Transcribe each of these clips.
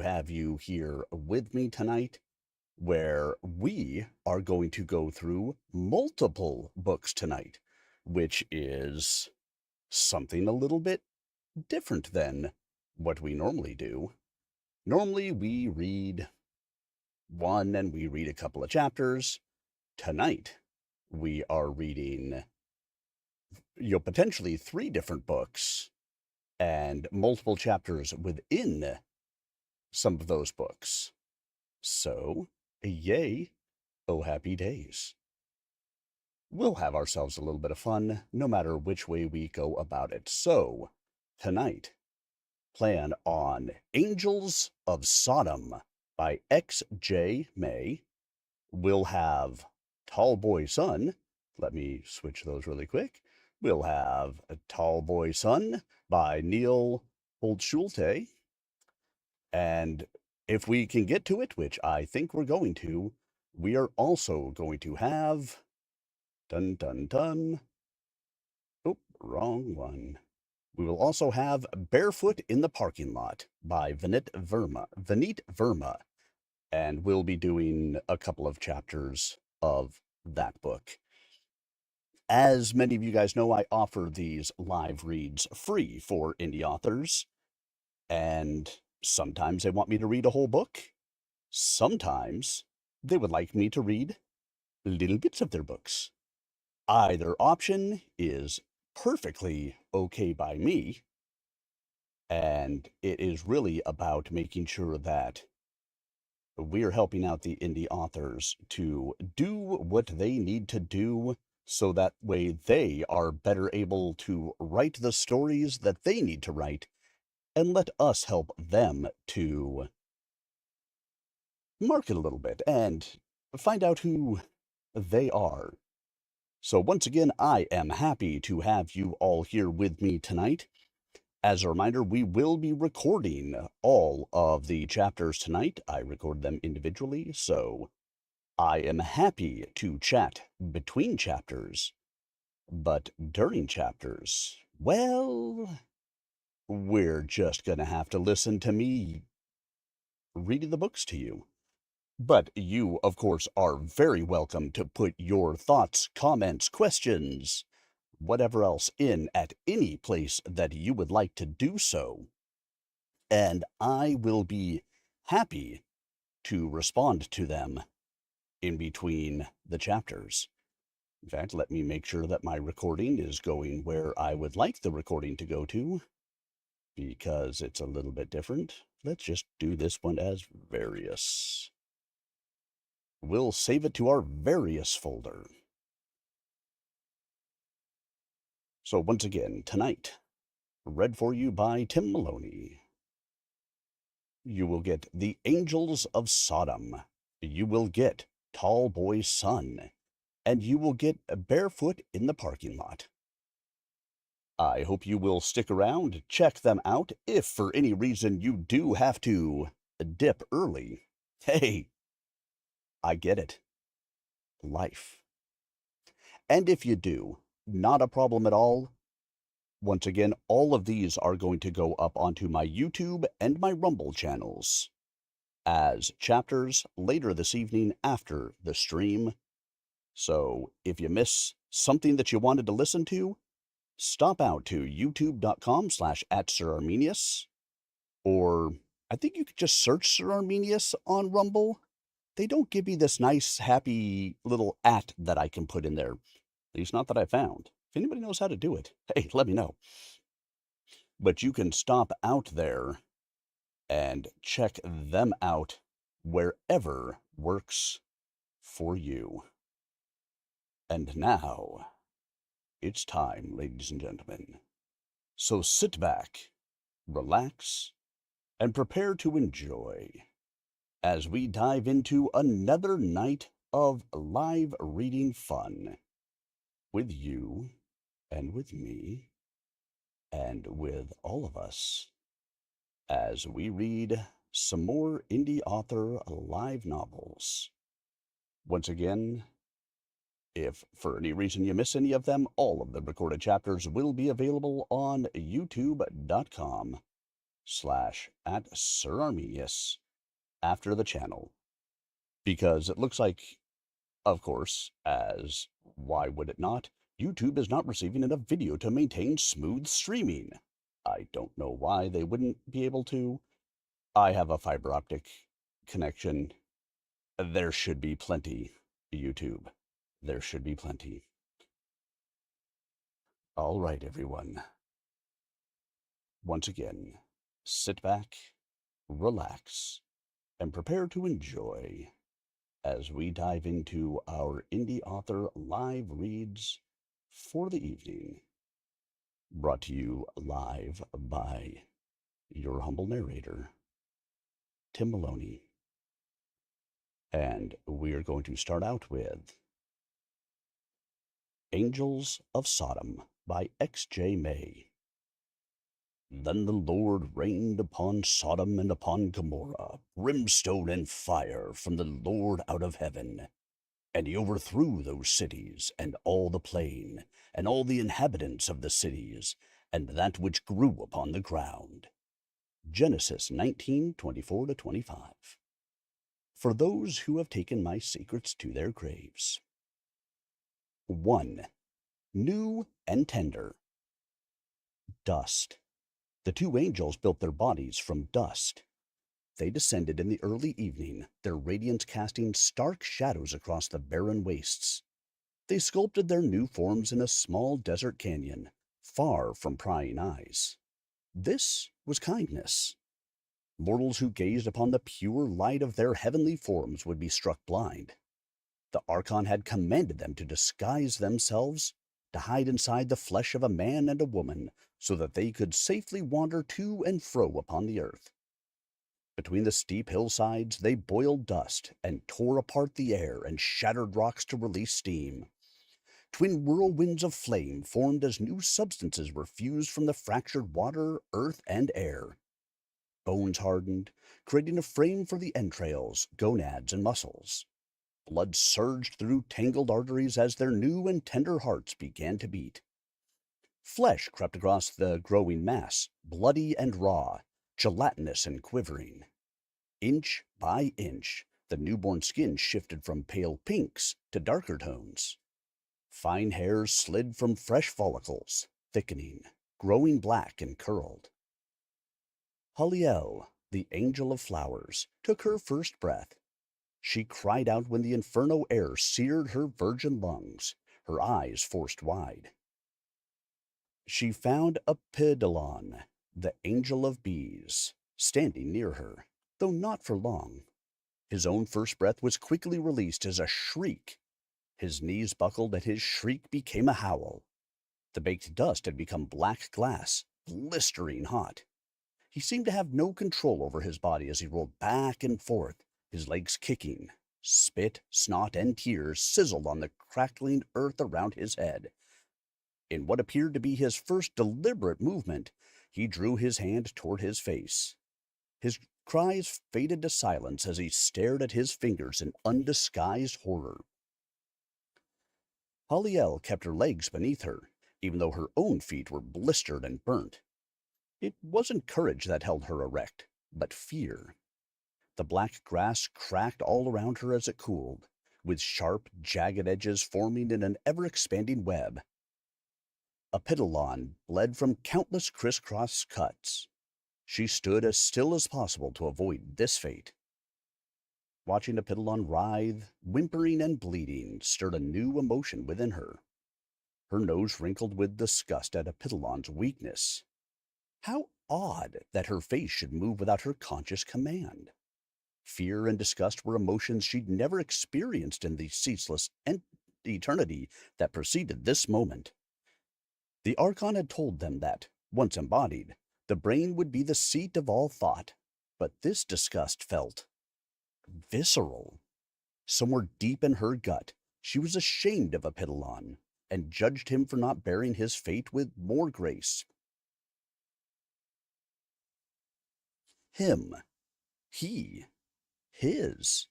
have you here with me tonight, where we are going to go through multiple books tonight, which is something a little bit different than what we normally do. Normally, we read one and we read a couple of chapters. Tonight, we are reading, potentially three different books and multiple chapters within some of those books. So, yay, oh happy days. We'll have ourselves a little bit of fun, no matter which way we go about it. So, tonight, plan on Angels of Sodom by X.J. Maye. We'll have Tall Boy Son. Let me switch those really quick. We'll have a Tall Boy Son by Neal Holtschulte. And if we can get to it, which I think we're going to, we are also going to have, dun dun dun, oh, wrong one. We will also have Barefoot in the Parking Lot by Vineet Verma, and we'll be doing a couple of chapters of that book. As many of you guys know, I offer these live reads free for indie authors, and sometimes they want me to read a whole book. Sometimes they would like me to read little bits of their books. Either option is perfectly okay by me, and it is really about making sure that we're helping out the indie authors to do what they need to do so that way they are better able to write the stories that they need to write, and let us help them to market a little bit and find out who they are. So once again, I am happy to have you all here with me tonight. As a reminder, we will be recording all of the chapters tonight. I record them individually, so I am happy to chat between chapters, but during chapters, well, we're just gonna have to listen to me reading the books to you. But you, of course, are very welcome to put your thoughts, comments, questions, whatever else in at any place that you would like to do so. And I will be happy to respond to them in between the chapters. In fact, let me make sure that my recording is going where I would like the recording to go to, because it's a little bit different. Let's just do this one as various. We'll save it to our various folder. So once again, tonight, read for you by Tim Maloney, you will get The Angels of Sodom. You will get Tall Boy Son. And you will get Barefoot in the Parking Lot. I hope you will stick around, check them out. If for any reason you do have to dip early, hey, I get it. Life. And if you do, not a problem at all. Once again, all of these are going to go up onto my YouTube and my Rumble channels as chapters later this evening after the stream. So if you miss something that you wanted to listen to, stop out to youtube.com/@SirArminius, or I think you could just search Sir Arminius on Rumble. They don't give me this nice, happy little @ that I can put in there. At least not that I found. If anybody knows how to do it, hey, let me know. But you can stop out there and check them out wherever works for you. And now, it's time, ladies and gentlemen. So sit back, relax, and prepare to enjoy as we dive into another night of live reading fun with you and with me and with all of us as we read some more indie author live novels. Once again, if for any reason you miss any of them, all of the recorded chapters will be available on youtube.com /@SirArminius after the channel, because it looks like, of course, as why would it not, YouTube is not receiving enough video to maintain smooth streaming. I don't know why they wouldn't be able to. I have a fiber optic connection. There should be plenty, YouTube. There should be plenty. All right, everyone. Once again, sit back, relax, and prepare to enjoy as we dive into our indie author live reads for the evening. Brought to you live by your humble narrator, Tim Maloney. And we are going to start out with Angels of Sodom by X.J. Maye. Then the Lord rained upon Sodom and upon Gomorrah brimstone and fire from the Lord out of heaven. And he overthrew those cities, and all the plain, and all the inhabitants of the cities, and that which grew upon the ground. Genesis 19:24-25. For those who have taken my secrets to their graves. 1. New and tender. Dust. The two angels built their bodies from dust. They descended in the early evening, their radiance casting stark shadows across the barren wastes. They sculpted their new forms in a small desert canyon, far from prying eyes. This was kindness. Mortals who gazed upon the pure light of their heavenly forms would be struck blind. The Archon had commanded them to disguise themselves, to hide inside the flesh of a man and a woman, so that they could safely wander to and fro upon the earth. Between the steep hillsides they boiled dust, and tore apart the air, and shattered rocks to release steam. Twin whirlwinds of flame formed as new substances were fused from the fractured water, earth, and air. Bones hardened, creating a frame for the entrails, gonads, and muscles. Blood surged through tangled arteries as their new and tender hearts began to beat. Flesh crept across the growing mass, bloody and raw, gelatinous and quivering. Inch by inch, the newborn skin shifted from pale pinks to darker tones. Fine hairs slid from fresh follicles, thickening, growing black and curled. Haliel, the angel of flowers, took her first breath. She cried out when the inferno air seared her virgin lungs, her eyes forced wide. She found Apidolon, the angel of bees, standing near her, though not for long. His own first breath was quickly released as a shriek. His knees buckled and his shriek became a howl. The baked dust had become black glass, blistering hot. He seemed to have no control over his body as he rolled back and forth, his legs kicking. Spit, snot, and tears sizzled on the crackling earth around his head. In what appeared to be his first deliberate movement, he drew his hand toward his face. His cries faded to silence as he stared at his fingers in undisguised horror. Haliel kept her legs beneath her, even though her own feet were blistered and burnt. It wasn't courage that held her erect, but fear. The black grass cracked all around her as it cooled, with sharp, jagged edges forming in an ever-expanding web. Apidolon bled from countless crisscross cuts. She stood as still as possible to avoid this fate. Watching Apidolon writhe, whimpering and bleeding, stirred a new emotion within her. Her nose wrinkled with disgust at Apidolon's weakness. How odd that her face should move without her conscious command. Fear and disgust were emotions she'd never experienced in the ceaseless eternity that preceded this moment. The Archon had told them that, once embodied, the brain would be the seat of all thought, but this disgust felt visceral. Somewhere deep in her gut, she was ashamed of Apidolon, and judged him for not bearing his fate with more grace. Him. He. His.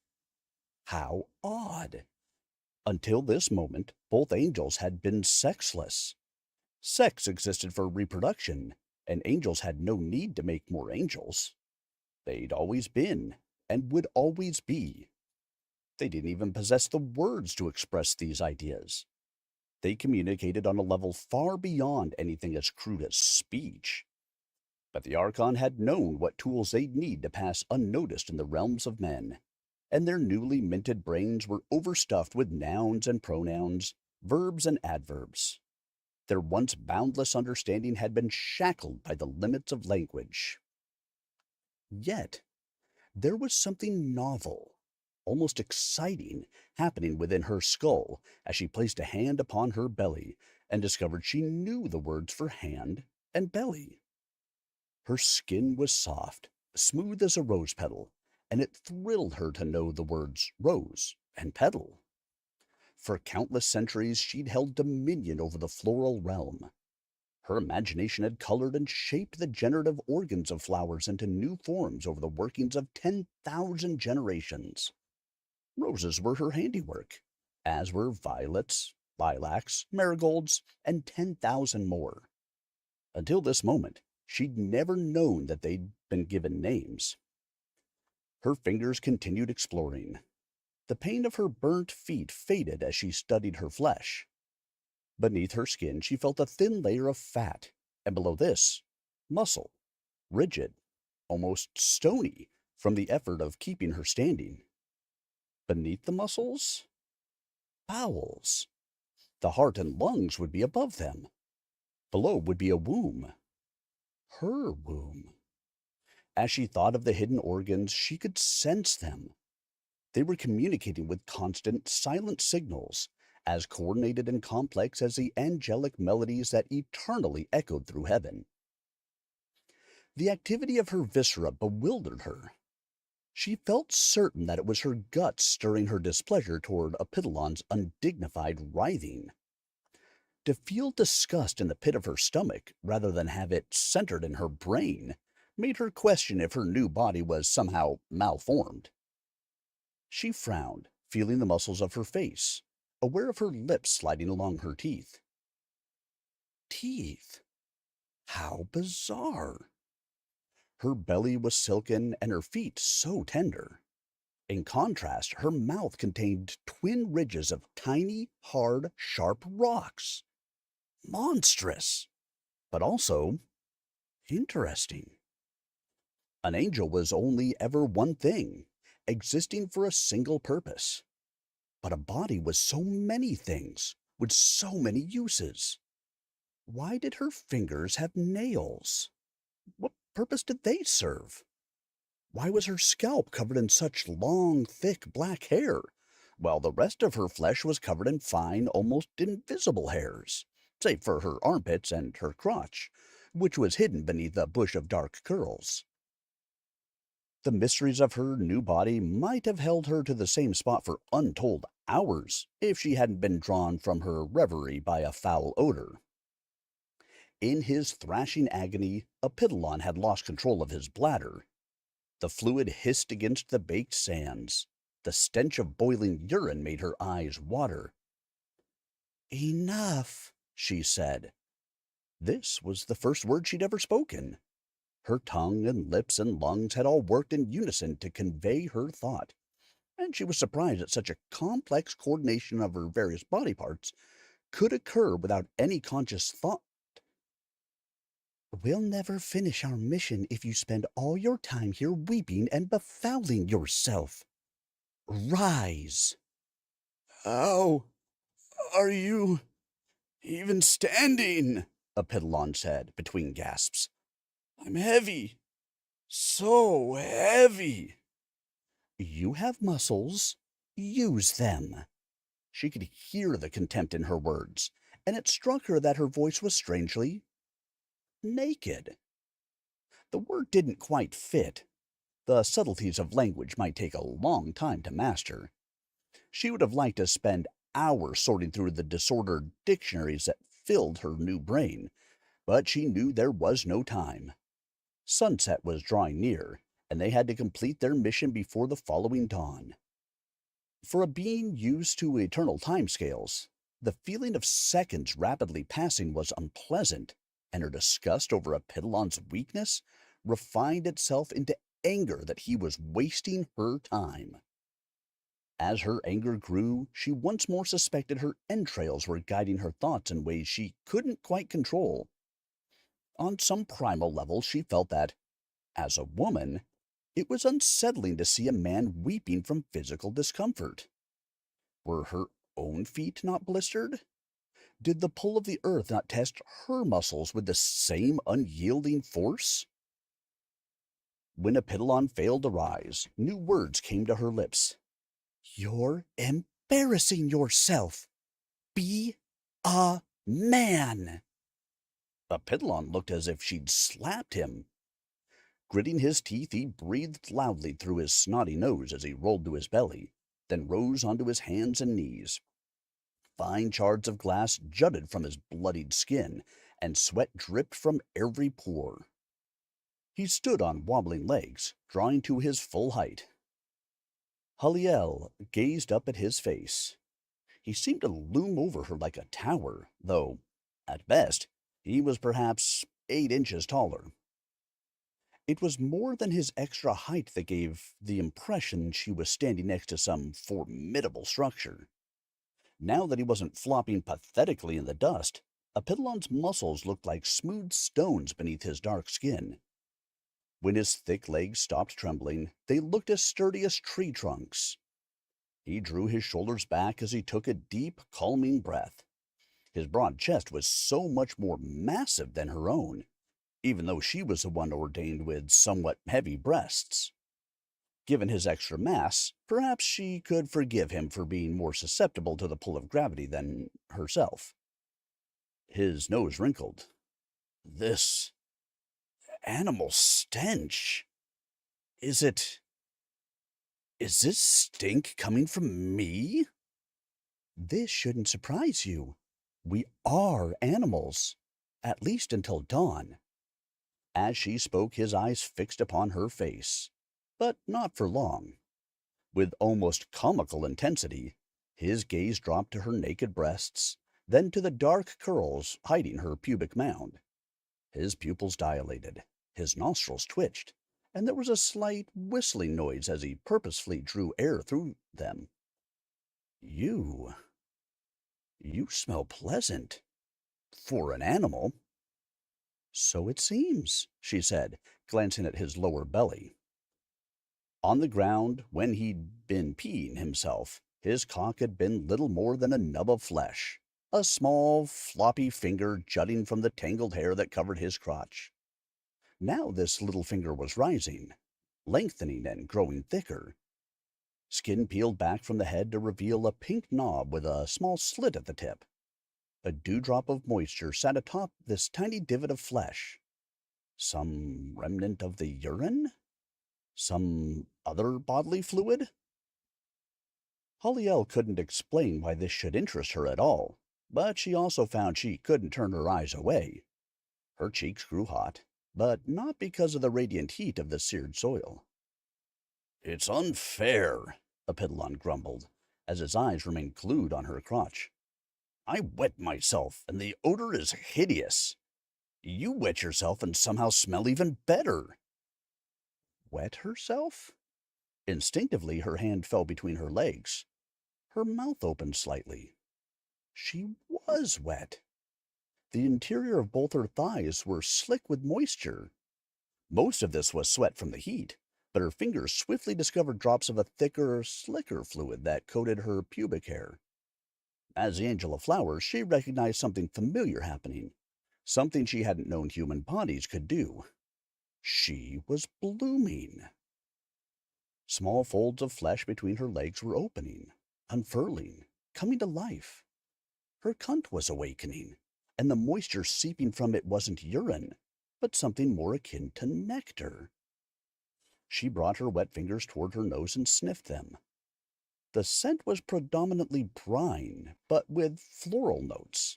How odd. Until this moment, both angels had been sexless. Sex existed for reproduction, and angels had no need to make more angels. They'd always been, and would always be. They didn't even possess the words to express these ideas. They communicated on a level far beyond anything as crude as speech. But the Archon had known what tools they'd need to pass unnoticed in the realms of men, and their newly minted brains were overstuffed with nouns and pronouns, verbs and adverbs. Their once boundless understanding had been shackled by the limits of language. Yet, there was something novel, almost exciting, happening within her skull as she placed a hand upon her belly and discovered she knew the words for hand and belly. Her skin was soft, smooth as a rose petal, and it thrilled her to know the words rose and petal. For countless centuries she'd held dominion over the floral realm. Her imagination had colored and shaped the generative organs of flowers into new forms over the workings of 10,000 generations. Roses were her handiwork, as were violets, lilacs, marigolds, and 10,000 more. Until this moment, she'd never known that they'd been given names. Her fingers continued exploring. The pain of her burnt feet faded as she studied her flesh. Beneath her skin she felt a thin layer of fat, and below this, muscle, rigid, almost stony, from the effort of keeping her standing. Beneath the muscles, bowels. The heart and lungs would be above them. Below would be a womb. Her womb. As she thought of the hidden organs, she could sense them. They were communicating with constant, silent signals, as coordinated and complex as the angelic melodies that eternally echoed through heaven. The activity of her viscera bewildered her. She felt certain that it was her guts stirring her displeasure toward Apidolon's undignified writhing. To feel disgust in the pit of her stomach, rather than have it centered in her brain, made her question if her new body was somehow malformed. She frowned, feeling the muscles of her face, aware of her lips sliding along her teeth. Teeth? How bizarre! Her belly was silken and her feet so tender. In contrast, her mouth contained twin ridges of tiny, hard, sharp rocks. Monstrous, but also interesting. An angel was only ever one thing, existing for a single purpose. But a body was so many things, with so many uses. Why did her fingers have nails? What purpose did they serve? Why was her scalp covered in such long, thick black hair, while the rest of her flesh was covered in fine, almost invisible hairs, save for her armpits and her crotch, which was hidden beneath a bush of dark curls? The mysteries of her new body might have held her to the same spot for untold hours if she hadn't been drawn from her reverie by a foul odor. In his thrashing agony, Apidolon had lost control of his bladder. The fluid hissed against the baked sands. The stench of boiling urine made her eyes water. "Enough," she said. This was the first word she'd ever spoken. Her tongue and lips and lungs had all worked in unison to convey her thought, and she was surprised that such a complex coordination of her various body parts could occur without any conscious thought. "We'll never finish our mission if you spend all your time here weeping and befouling yourself. Rise." "How are you even standing?" Apidolon said, between gasps. "I'm heavy. So heavy." "You have muscles. Use them." She could hear the contempt in her words, and it struck her that her voice was strangely naked. The word didn't quite fit. The subtleties of language might take a long time to master. She would have liked to spend hours sorting through the disordered dictionaries that filled her new brain, but she knew there was no time. Sunset was drawing near, and they had to complete their mission before the following dawn. For a being used to eternal timescales, the feeling of seconds rapidly passing was unpleasant. and her disgust over Epidolon's weakness refined itself into anger that he was wasting her time. As her anger grew, she once more suspected her entrails were guiding her thoughts in ways she couldn't quite control. On some primal level, she felt that, as a woman, it was unsettling to see a man weeping from physical discomfort. Were her own feet not blistered? Did the pull of the earth not test her muscles with the same unyielding force? When Epidolon failed to rise, new words came to her lips. "You're embarrassing yourself. Be a man." Epidolon looked as if she'd slapped him. Gritting his teeth, he breathed loudly through his snotty nose as he rolled to his belly, then rose onto his hands and knees. Fine shards of glass jutted from his bloodied skin, and sweat dripped from every pore. He stood on wobbling legs, drawing to his full height. Haliel gazed up at his face. He seemed to loom over her like a tower, though, at best, he was perhaps 8 inches taller. It was more than his extra height that gave the impression she was standing next to some formidable structure. Now that he wasn't flopping pathetically in the dust, Epidolon's muscles looked like smooth stones beneath his dark skin. When his thick legs stopped trembling, they looked as sturdy as tree trunks. He drew his shoulders back as he took a deep, calming breath. His broad chest was so much more massive than her own, even though she was the one ordained with somewhat heavy breasts. Given his extra mass, perhaps she could forgive him for being more susceptible to the pull of gravity than herself. His nose wrinkled. This animal stench. Is this stink coming from me? This shouldn't surprise you. We are animals, at least until dawn. As she spoke, his eyes fixed upon her face, but not for long. With almost comical intensity, his gaze dropped to her naked breasts, then to the dark curls hiding her pubic mound. His pupils dilated, his nostrils twitched, and there was a slight whistling noise as he purposefully drew air through them. You smell pleasant. For an animal. So it seems, she said, glancing at his lower belly. On the ground, when he'd been peeing himself, his cock had been little more than a nub of flesh, a small, floppy finger jutting from the tangled hair that covered his crotch. Now this little finger was rising, lengthening and growing thicker. Skin peeled back from the head to reveal a pink knob with a small slit at the tip. A dewdrop of moisture sat atop this tiny divot of flesh. Some remnant of the urine? Some other bodily fluid? Haliel couldn't explain why this should interest her at all, but she also found she couldn't turn her eyes away. Her cheeks grew hot, but not because of the radiant heat of the seared soil. It's unfair, Epidolon grumbled, as his eyes remained glued on her crotch. I wet myself, and the odor is hideous. You wet yourself and somehow smell even better. Wet herself? Instinctively, her hand fell between her legs. Her mouth opened slightly. She was wet. The interior of both her thighs were slick with moisture. Most of this was sweat from the heat, but her fingers swiftly discovered drops of a thicker, slicker fluid that coated her pubic hair. As the Angel of Flowers, she recognized something familiar happening, something she hadn't known human bodies could do. She was blooming. Small folds of flesh between her legs were opening, unfurling, coming to life. Her cunt was awakening, and the moisture seeping from it wasn't urine, but something more akin to nectar. She brought her wet fingers toward her nose and sniffed them. The scent was predominantly brine, but with floral notes.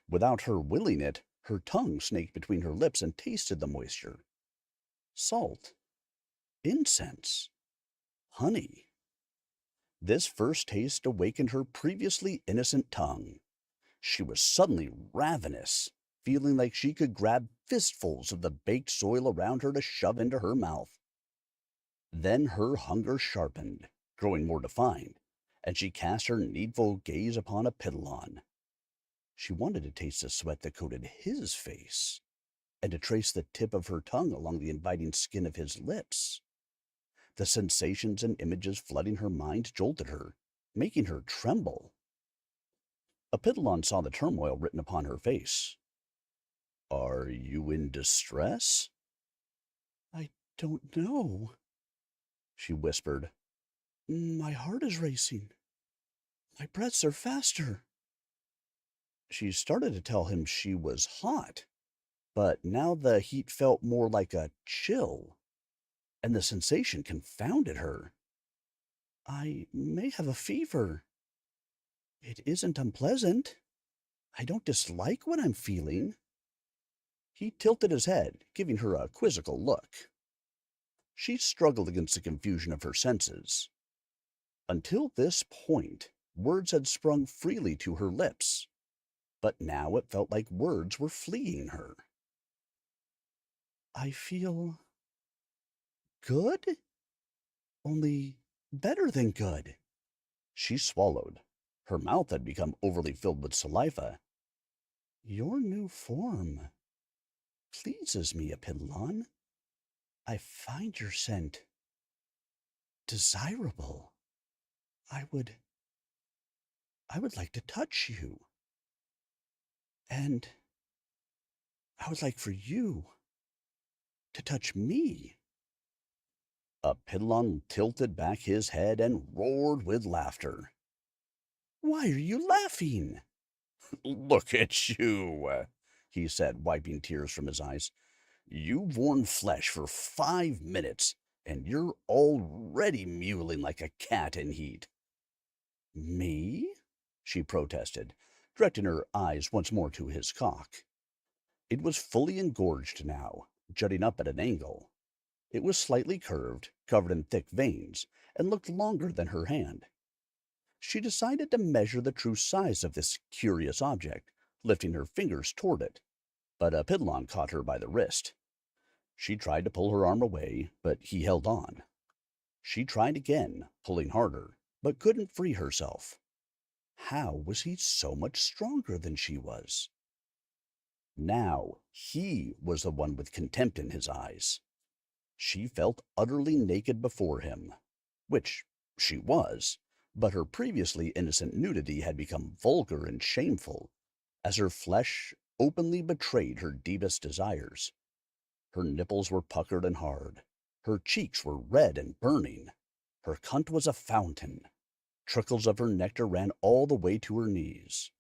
Without her willing it, her tongue snaked between her lips and tasted the moisture. Salt. Incense. Honey. This first taste awakened her previously innocent tongue. She was suddenly ravenous. feeling like she could grab fistfuls of the baked soil around her to shove into her mouth. Then her hunger sharpened, growing more defined, and she cast her needful gaze upon Epidolon. She wanted to taste the sweat that coated his face, and to trace the tip of her tongue along the inviting skin of his lips. The sensations and images flooding her mind jolted her, making her tremble. Epidolon saw the turmoil written upon her face. "Are you in distress?" "I don't know," she whispered. "My heart is racing. My breaths are faster." She started to tell him she was hot, but now the heat felt more like a chill, and the sensation confounded her. "I may have a fever. It isn't unpleasant. I don't dislike what I'm feeling." He tilted his head, giving her a quizzical look. She struggled against the confusion of her senses. Until this point, words had sprung freely to her lips, but now it felt like words were fleeing her. "I feel good? Only better than good." She swallowed. Her mouth had become overly filled with saliva. "Your new form pleases me, Epidolon. I find your scent desirable. I would I would like to touch you. And I would like for you to touch me." Epidolon tilted back his head and roared with laughter. "Why are you laughing?" "Look at you," he said, wiping tears from his eyes. "You've worn flesh for 5 minutes, and you're already mewling like a cat in heat." "Me?" she protested, directing her eyes once more to his cock. It was fully engorged now, jutting up at an angle. It was slightly curved, covered in thick veins, and looked longer than her hand. She decided to measure the true size of this curious object, lifting her fingers toward it, but Epidolon caught her by the wrist. She tried to pull her arm away, but he held on. She tried again, pulling harder, but couldn't free herself. How was he so much stronger than she was? Now he was the one with contempt in his eyes. She felt utterly naked before him, which she was, but her previously innocent nudity had become vulgar and shameful, as her flesh openly betrayed her deepest desires. Her nipples were puckered and hard. Her cheeks were red and burning. Her cunt was a fountain. Trickles of her nectar ran all the way to her knees.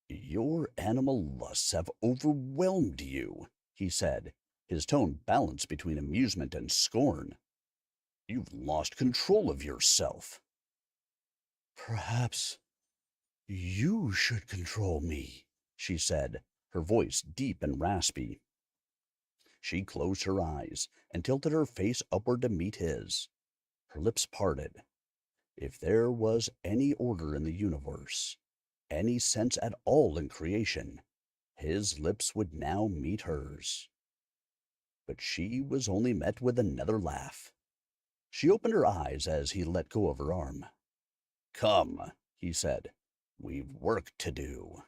"Your animal lusts have overwhelmed you," he said, his tone balanced between amusement and scorn. "You've lost control of yourself." "Perhaps you should control me," she said, her voice deep and raspy. She closed her eyes and tilted her face upward to meet his. Her lips parted. If there was any order in the universe, any sense at all in creation, his lips would now meet hers. But she was only met with another laugh. She opened her eyes as he let go of her arm. "Come," he said. "We've work to do."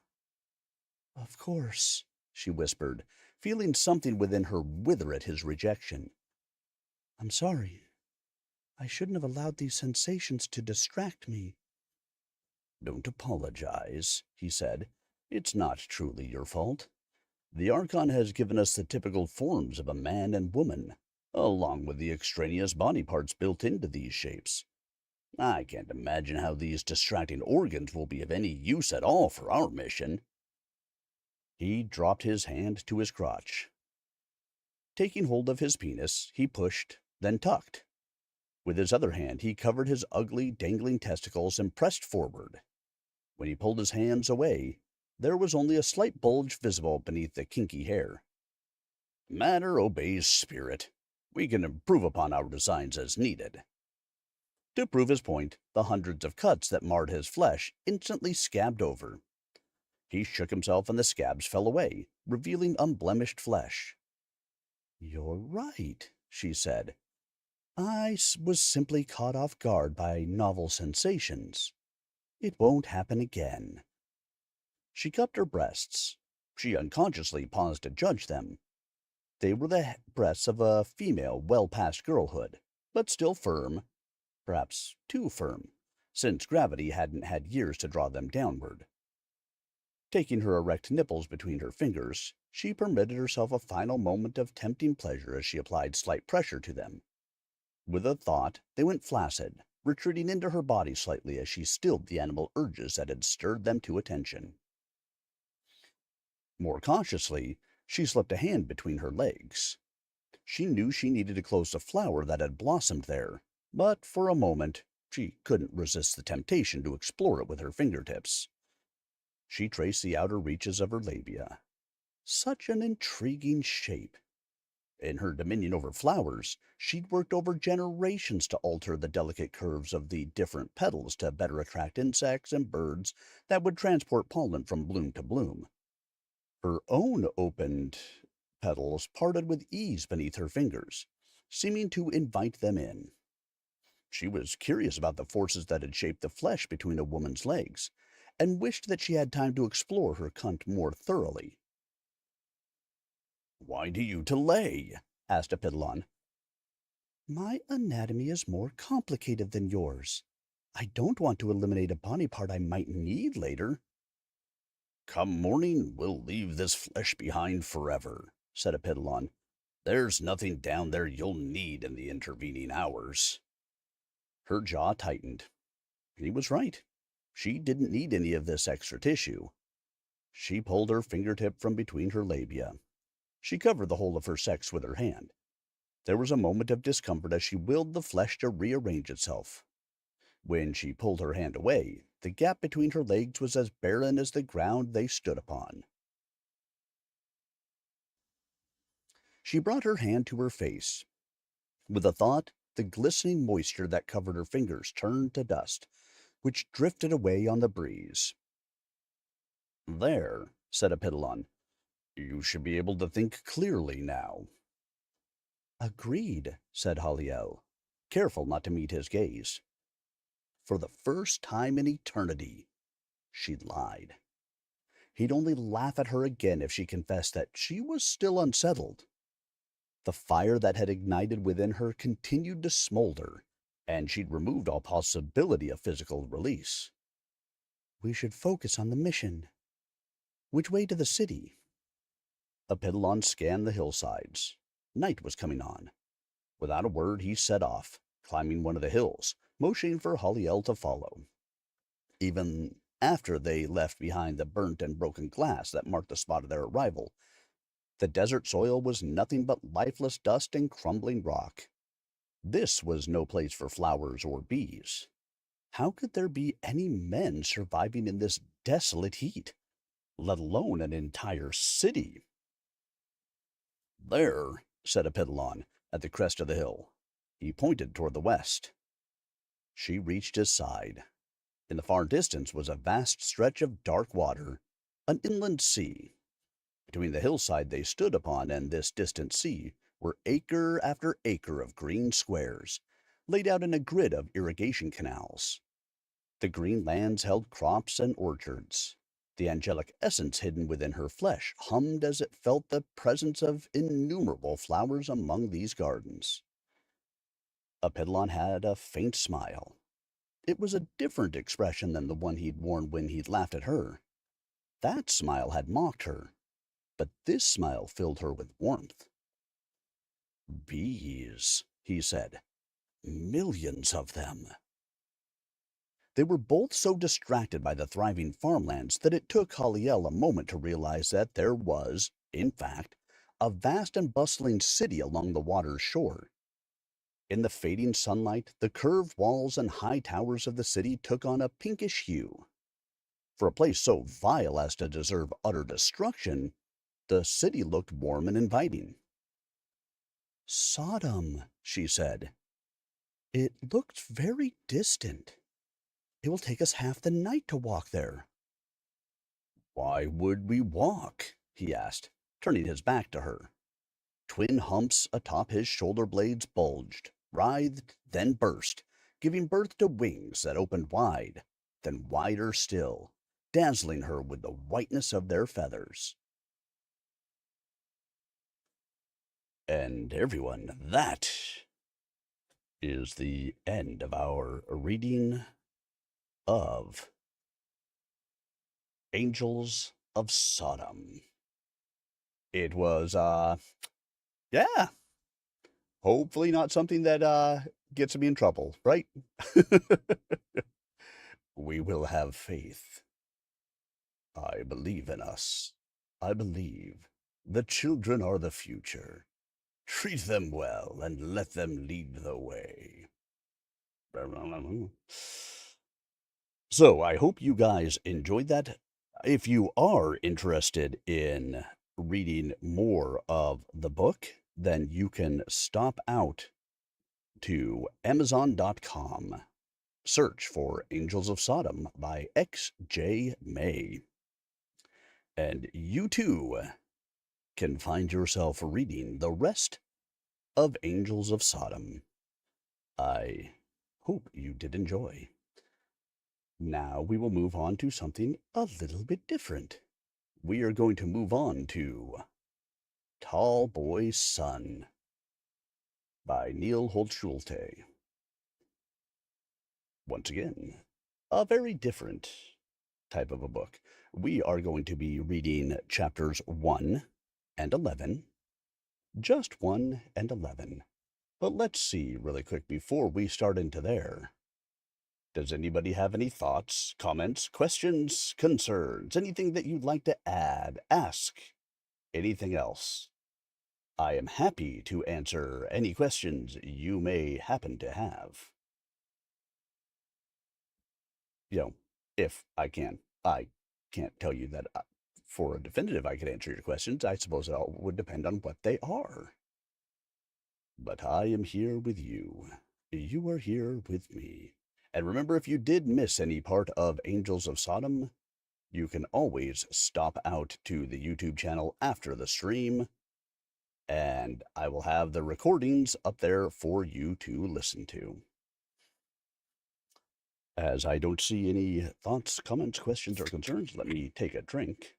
"Of course," she whispered, feeling something within her wither at his rejection. "I'm sorry. I shouldn't have allowed these sensations to distract me." "Don't apologize," he said. "It's not truly your fault. The Archon has given us the typical forms of a man and woman, along with the extraneous body parts built into these shapes. I can't imagine how these distracting organs will be of any use at all for our mission." He dropped his hand to his crotch. Taking hold of his penis, he pushed, then tucked. With his other hand, he covered his ugly, dangling testicles and pressed forward. When he pulled his hands away, there was only a slight bulge visible beneath the kinky hair. "Matter obeys spirit. We can improve upon our designs as needed." To prove his point, the hundreds of cuts that marred his flesh instantly scabbed over. He shook himself and the scabs fell away, revealing unblemished flesh. "You're right," she said. Was simply caught off guard by novel sensations. It won't happen again." She cupped her breasts. She unconsciously paused to judge them. They were the breasts of a female well past girlhood, but still firm, perhaps too firm, since gravity hadn't had years to draw them downward. Taking her erect nipples between her fingers, she permitted herself a final moment of tempting pleasure as she applied slight pressure to them. With a thought, they went flaccid, retreating into her body slightly as she stilled the animal urges that had stirred them to attention. More cautiously, she slipped a hand between her legs. She knew she needed to close the flower that had blossomed there, but for a moment she couldn't resist the temptation to explore it with her fingertips. She traced the outer reaches of her labia. Such an intriguing shape. In her dominion over flowers, she'd worked over generations to alter the delicate curves of the different petals to better attract insects and birds that would transport pollen from bloom to bloom. Her own opened petals parted with ease beneath her fingers, seeming to invite them in. She was curious about the forces that had shaped the flesh between a woman's legs, and wished that she had time to explore her cunt more thoroughly. "Why do you delay?" asked Epidolon. "My anatomy is more complicated than yours. I don't want to eliminate a body part I might need later." "Come morning, we'll leave this flesh behind forever," said Epidolon. "There's nothing down there you'll need in the intervening hours." Her jaw tightened. He was right. She didn't need any of this extra tissue. She pulled her fingertip from between her labia. She covered the whole of her sex with her hand. There was a moment of discomfort as she willed the flesh to rearrange itself. When she pulled her hand away, the gap between her legs was as barren as the ground they stood upon. She brought her hand to her face. With a thought, the glistening moisture that covered her fingers turned to dust, which drifted away on the breeze. "There," said Epidolon. "You should be able to think clearly now." "Agreed," said Haliel, careful not to meet his gaze. For the first time in eternity, she'd lied. He'd only laugh at her again if she confessed that she was still unsettled. The fire that had ignited within her continued to smolder, and she'd removed all possibility of physical release. "We should focus on the mission. Which way to the city?" Epidolon scanned the hillsides. Night was coming on. Without a word, he set off, climbing one of the hills, motioning for Haliel to follow. Even after they left behind the burnt and broken glass that marked the spot of their arrival, the desert soil was nothing but lifeless dust and crumbling rock. This was no place for flowers or bees. How could there be any men surviving in this desolate heat, let alone an entire city? "There," said Epidolon, at the crest of the hill. He pointed toward the west. She reached his side. In the far distance was a vast stretch of dark water, an inland sea. Between the hillside they stood upon and this distant sea were acre after acre of green squares, laid out in a grid of irrigation canals. The green lands held crops and orchards. The angelic essence hidden within her flesh hummed as it felt the presence of innumerable flowers among these gardens. Epidolon had a faint smile. It was a different expression than the one he'd worn when he'd laughed at her. That smile had mocked her, but this smile filled her with warmth. "Bees," he said. "Millions of them." They were both so distracted by the thriving farmlands that it took Haliel a moment to realize that there was, in fact, a vast and bustling city along the water's shore. In the fading sunlight, the curved walls and high towers of the city took on a pinkish hue. For a place so vile as to deserve utter destruction, the city looked warm and inviting. "Sodom," she said. "It looked very distant. It will take us half the night to walk there." Why would we walk? He asked, turning his back to her. Twin humps atop his shoulder blades bulged, writhed, then burst, giving birth to wings that opened wide, then wider still, dazzling her with the whiteness of their feathers. And everyone, that is the end of our reading of Angels of Sodom. It was, yeah, hopefully not something that, gets me in trouble, right? We will have faith. I believe in us. I believe. The children are the future. Treat them well and let them lead the way. So I hope you guys enjoyed that. If you are interested in reading more of the book, then you can stop out to Amazon.com. Search for Angels of Sodom by X.J. Maye. And you too can find yourself reading the rest of Angels of Sodom. I hope you did enjoy. Now we will move on to something a little bit different. We are going to move on to Tall Boy's Son by Neal Holtschulte. Once again, a very different type of a book. We are going to be reading chapters 1 and 11. Just 1 and 11. But let's see really quick before we start into there. Does anybody have any thoughts, comments, questions, concerns, anything that you'd like to add, ask, anything else? I am happy to answer any questions you may happen to have. You know, if I can. I can't tell you that for a definitive I could answer your questions. I suppose it all would depend on what they are. But I am here with you. You are here with me. And remember, if you did miss any part of Angels of Sodom, you can always stop out to the YouTube channel after the stream, and I will have the recordings up there for you to listen to. As I don't see any thoughts, comments, questions, or concerns, let me take a drink.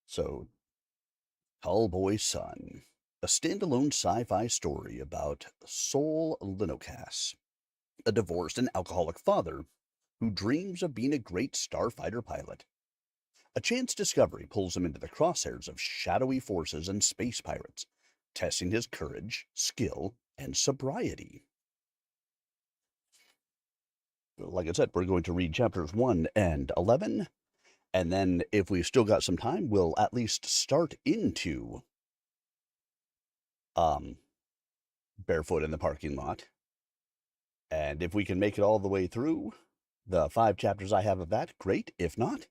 So, Tall Boy's Son, a standalone sci-fi story about Sol Linocass, a divorced and alcoholic father who dreams of being a great starfighter pilot. A chance discovery pulls him into the crosshairs of shadowy forces and space pirates, testing his courage, skill, and sobriety. Like I said, we're going to read chapters 1 and 11, and then if we've still got some time, we'll at least start into Barefoot in the parking lot. And if we can make it all the way through the 5 chapters I have of that, great. If not,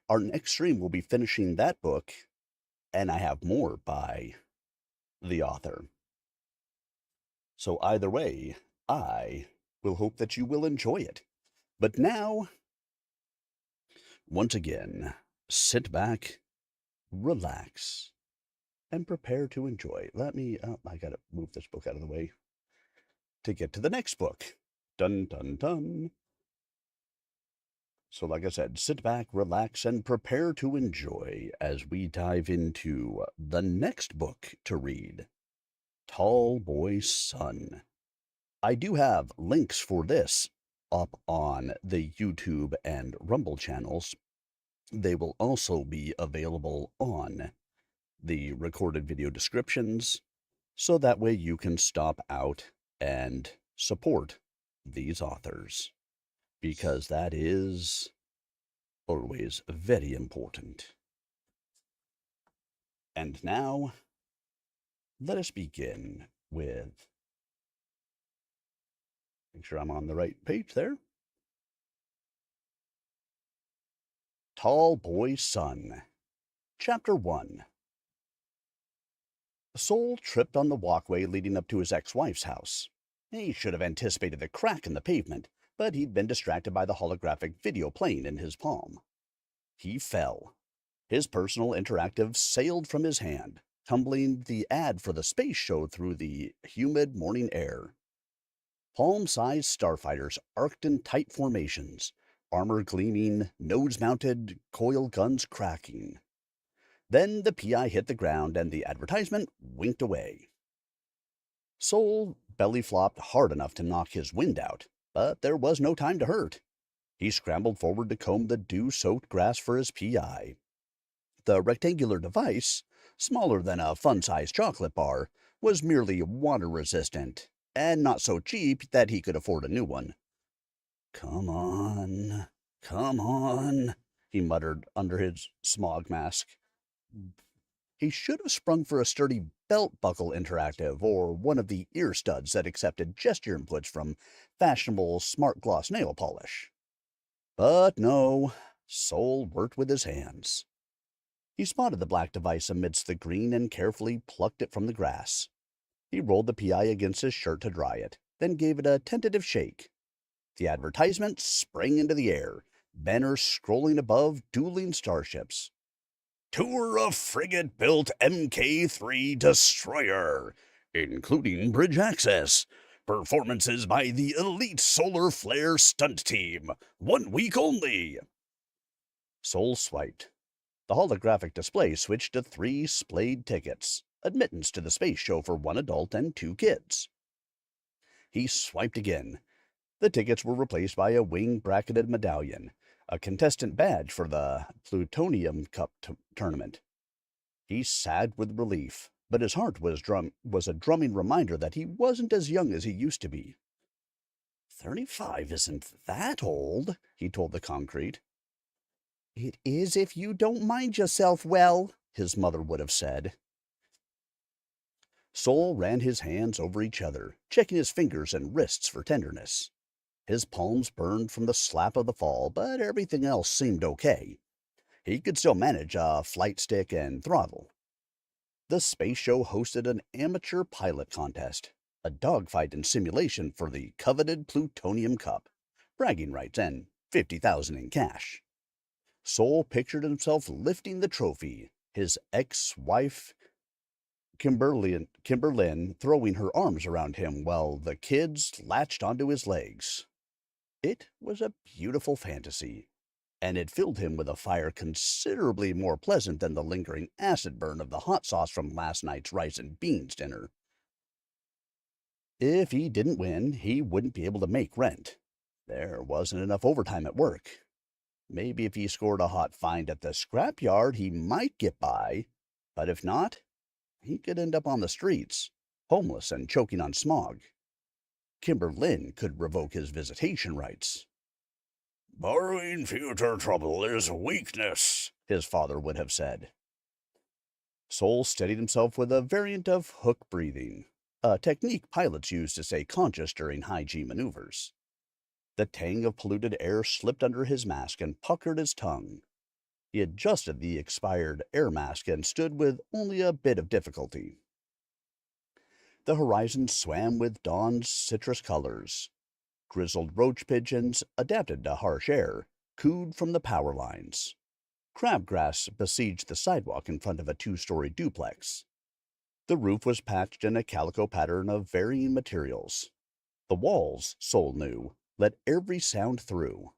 our next stream will be finishing that book, and I have more by the author. So either way, I will hope that you will enjoy it. But now, once again, sit back, relax, and prepare to enjoy. I gotta move this book out of the way to get to the next book. Dun, dun, dun. So like I said, sit back, relax, and prepare to enjoy as we dive into the next book to read, Tall Boy's Son. I do have links for this up on the YouTube and Rumble channels. They will also be available on the recorded video descriptions, so that way you can stop out and support these authors, because that is always very important. And now, let us begin with, make sure I'm on the right page there, Tall Boy's Son Chapter 1. Sol tripped on the walkway leading up to his ex-wife's house. He should have anticipated the crack in the pavement, but he'd been distracted by the holographic video playing in his palm. He fell. His personal interactive sailed from his hand, tumbling the ad for the space show through the humid morning air. Palm-sized starfighters arced in tight formations, armor gleaming, nose-mounted coil guns cracking. Then the PI hit the ground and the advertisement winked away. Sol belly flopped hard enough to knock his wind out, but there was no time to hurt. He scrambled forward to comb the dew-soaked grass for his PI. The rectangular device, smaller than a fun-sized chocolate bar, was merely water-resistant, and not so cheap that he could afford a new one. "Come on, come on," he muttered under his smog mask. He should have sprung for a sturdy belt buckle interactive or one of the ear studs that accepted gesture inputs from fashionable smart gloss nail polish. But no, Sol worked with his hands. He spotted the black device amidst the green and carefully plucked it from the grass. He rolled the PI against his shirt to dry it, then gave it a tentative shake. The advertisement sprang into the air, banners scrolling above dueling starships. "Tour of frigate-built Mk3 destroyer, including bridge access. Performances by the elite solar flare stunt team. 1 week only." Sol swiped. The holographic display switched to 3 splayed tickets, admittance to the space show for 1 adult and 2 kids. He swiped again. The tickets were replaced by a wing-bracketed medallion, a contestant badge for the Plutonium Cup tournament. He sagged with relief, but his heart was a drumming reminder that he wasn't as young as he used to be. 35 isn't that old, he told the concrete. "It is if you don't mind yourself well," his mother would have said. Sol ran his hands over each other, checking his fingers and wrists for tenderness. His palms burned from the slap of the fall, but everything else seemed okay. He could still manage a flight stick and throttle. The space show hosted an amateur pilot contest, a dogfight and simulation for the coveted Plutonium Cup, bragging rights, and 50,000 in cash. Sol pictured himself lifting the trophy, his ex-wife Kimberlyn throwing her arms around him while the kids latched onto his legs. It was a beautiful fantasy, and it filled him with a fire considerably more pleasant than the lingering acid burn of the hot sauce from last night's rice and beans dinner. If he didn't win, he wouldn't be able to make rent. There wasn't enough overtime at work. Maybe if he scored a hot find at the scrapyard, he might get by, but if not, he could end up on the streets, homeless and choking on smog. Kimberlyn could revoke his visitation rights. "Borrowing future trouble is weakness," his father would have said. Sol steadied himself with a variant of hook breathing, a technique pilots use to stay conscious during high-G maneuvers. The tang of polluted air slipped under his mask and puckered his tongue. He adjusted the expired air mask and stood with only a bit of difficulty. The horizon swam with dawn's citrus colors. Grizzled roach pigeons, adapted to harsh air, cooed from the power lines. Crabgrass besieged the sidewalk in front of a 2-story duplex. The roof was patched in a calico pattern of varying materials. The walls, Sol knew, let every sound through.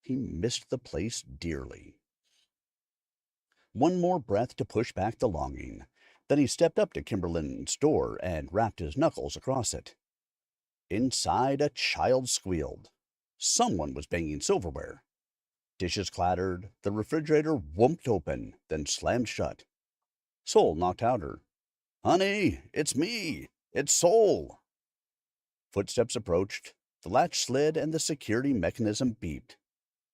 He missed the place dearly. One more breath to push back the longing. Then he stepped up to Kimberlyn's door and rapped his knuckles across it. Inside, a child squealed. Someone was banging silverware. Dishes clattered, the refrigerator whooped open, then slammed shut. Sol knocked outer. "Honey, it's me. It's Sol." Footsteps approached, the latch slid, and the security mechanism beeped.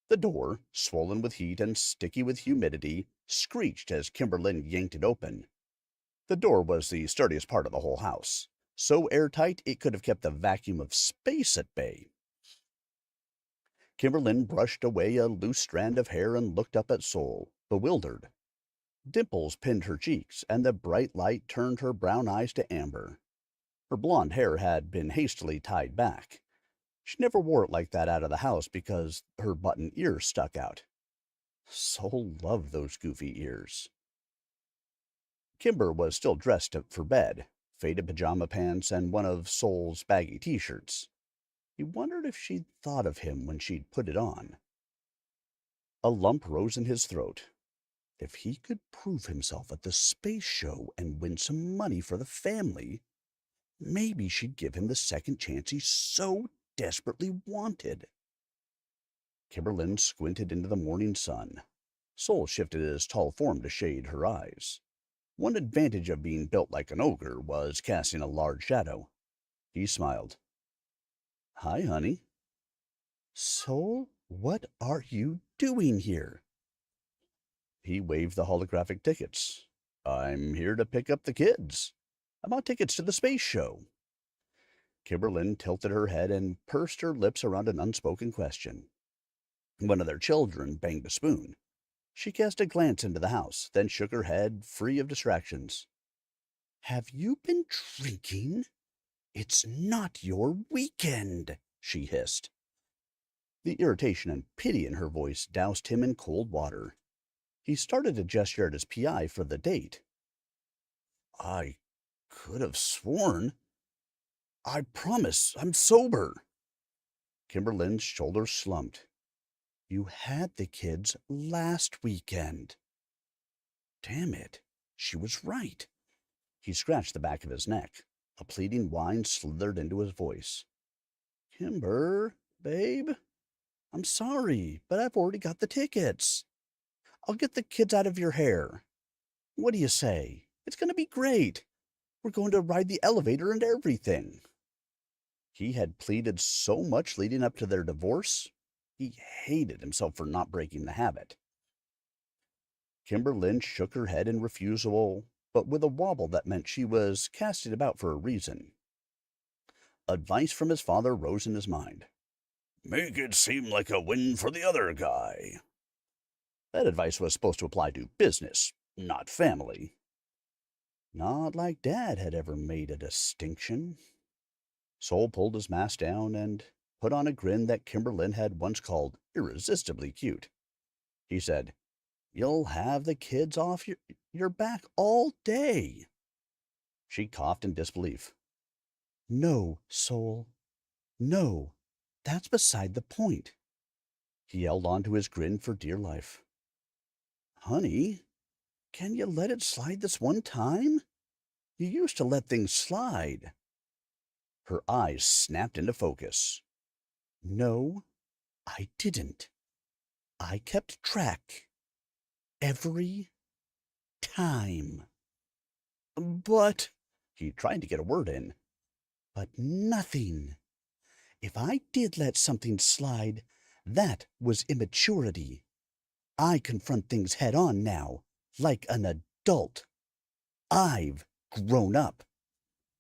The door, swollen with heat and sticky with humidity, screeched as Kimberlyn yanked it open. The door was the sturdiest part of the whole house, so airtight it could have kept the vacuum of space at bay. Kimberlyn brushed away a loose strand of hair and looked up at Sol, bewildered. Dimples pinned her cheeks, and the bright light turned her brown eyes to amber. Her blonde hair had been hastily tied back. She never wore it like that out of the house because her button ears stuck out. Sol loved those goofy ears. Kimber was still dressed up for bed, faded pajama pants and one of Sol's baggy t-shirts. He wondered if she'd thought of him when she'd put it on. A lump rose in his throat. If he could prove himself at the space show and win some money for the family, maybe she'd give him the second chance he so desperately wanted. Kimberlyn squinted into the morning sun. Sol shifted his tall form to shade her eyes. One advantage of being built like an ogre was casting a large shadow. He smiled. "Hi, honey." "Sol, what are you doing here?" He waved the holographic tickets. "I'm here to pick up the kids. I bought tickets to the space show." Kimberlyn tilted her head and pursed her lips around an unspoken question. One of their children banged a spoon. She cast a glance into the house, then shook her head, free of distractions. "Have you been drinking? It's not your weekend," she hissed. The irritation and pity in her voice doused him in cold water. He started to gesture at his PI for the date. "I could have sworn. I promise, I'm sober." Kimberlyn's shoulders slumped. "You had the kids last weekend." Damn it, she was right. He scratched the back of his neck. A pleading whine slithered into his voice. "Kimber, babe, I'm sorry, but I've already got the tickets. I'll get the kids out of your hair. What do you say? It's going to be great. We're going to ride the elevator and everything." He had pleaded so much leading up to their divorce, he hated himself for not breaking the habit. Kimberlyn shook her head in refusal, but with a wobble that meant she was casting about for a reason. Advice from his father rose in his mind. "Make it seem like a win for the other guy." That advice was supposed to apply to business, not family. Not like Dad had ever made a distinction. Sol pulled his mask down and put on a grin that Kimberlyn had once called irresistibly cute. He said, "You'll have the kids off your back all day." She coughed in disbelief. "No, Sol. No, that's beside the point." He held on to his grin for dear life. "Honey, can you let it slide this one time? You used to let things slide." Her eyes snapped into focus. "No, I didn't. I kept track. Every time." "But—" He tried to get a word in. "But nothing. If I did let something slide, that was immaturity. I confront things head on now, like an adult. I've grown up."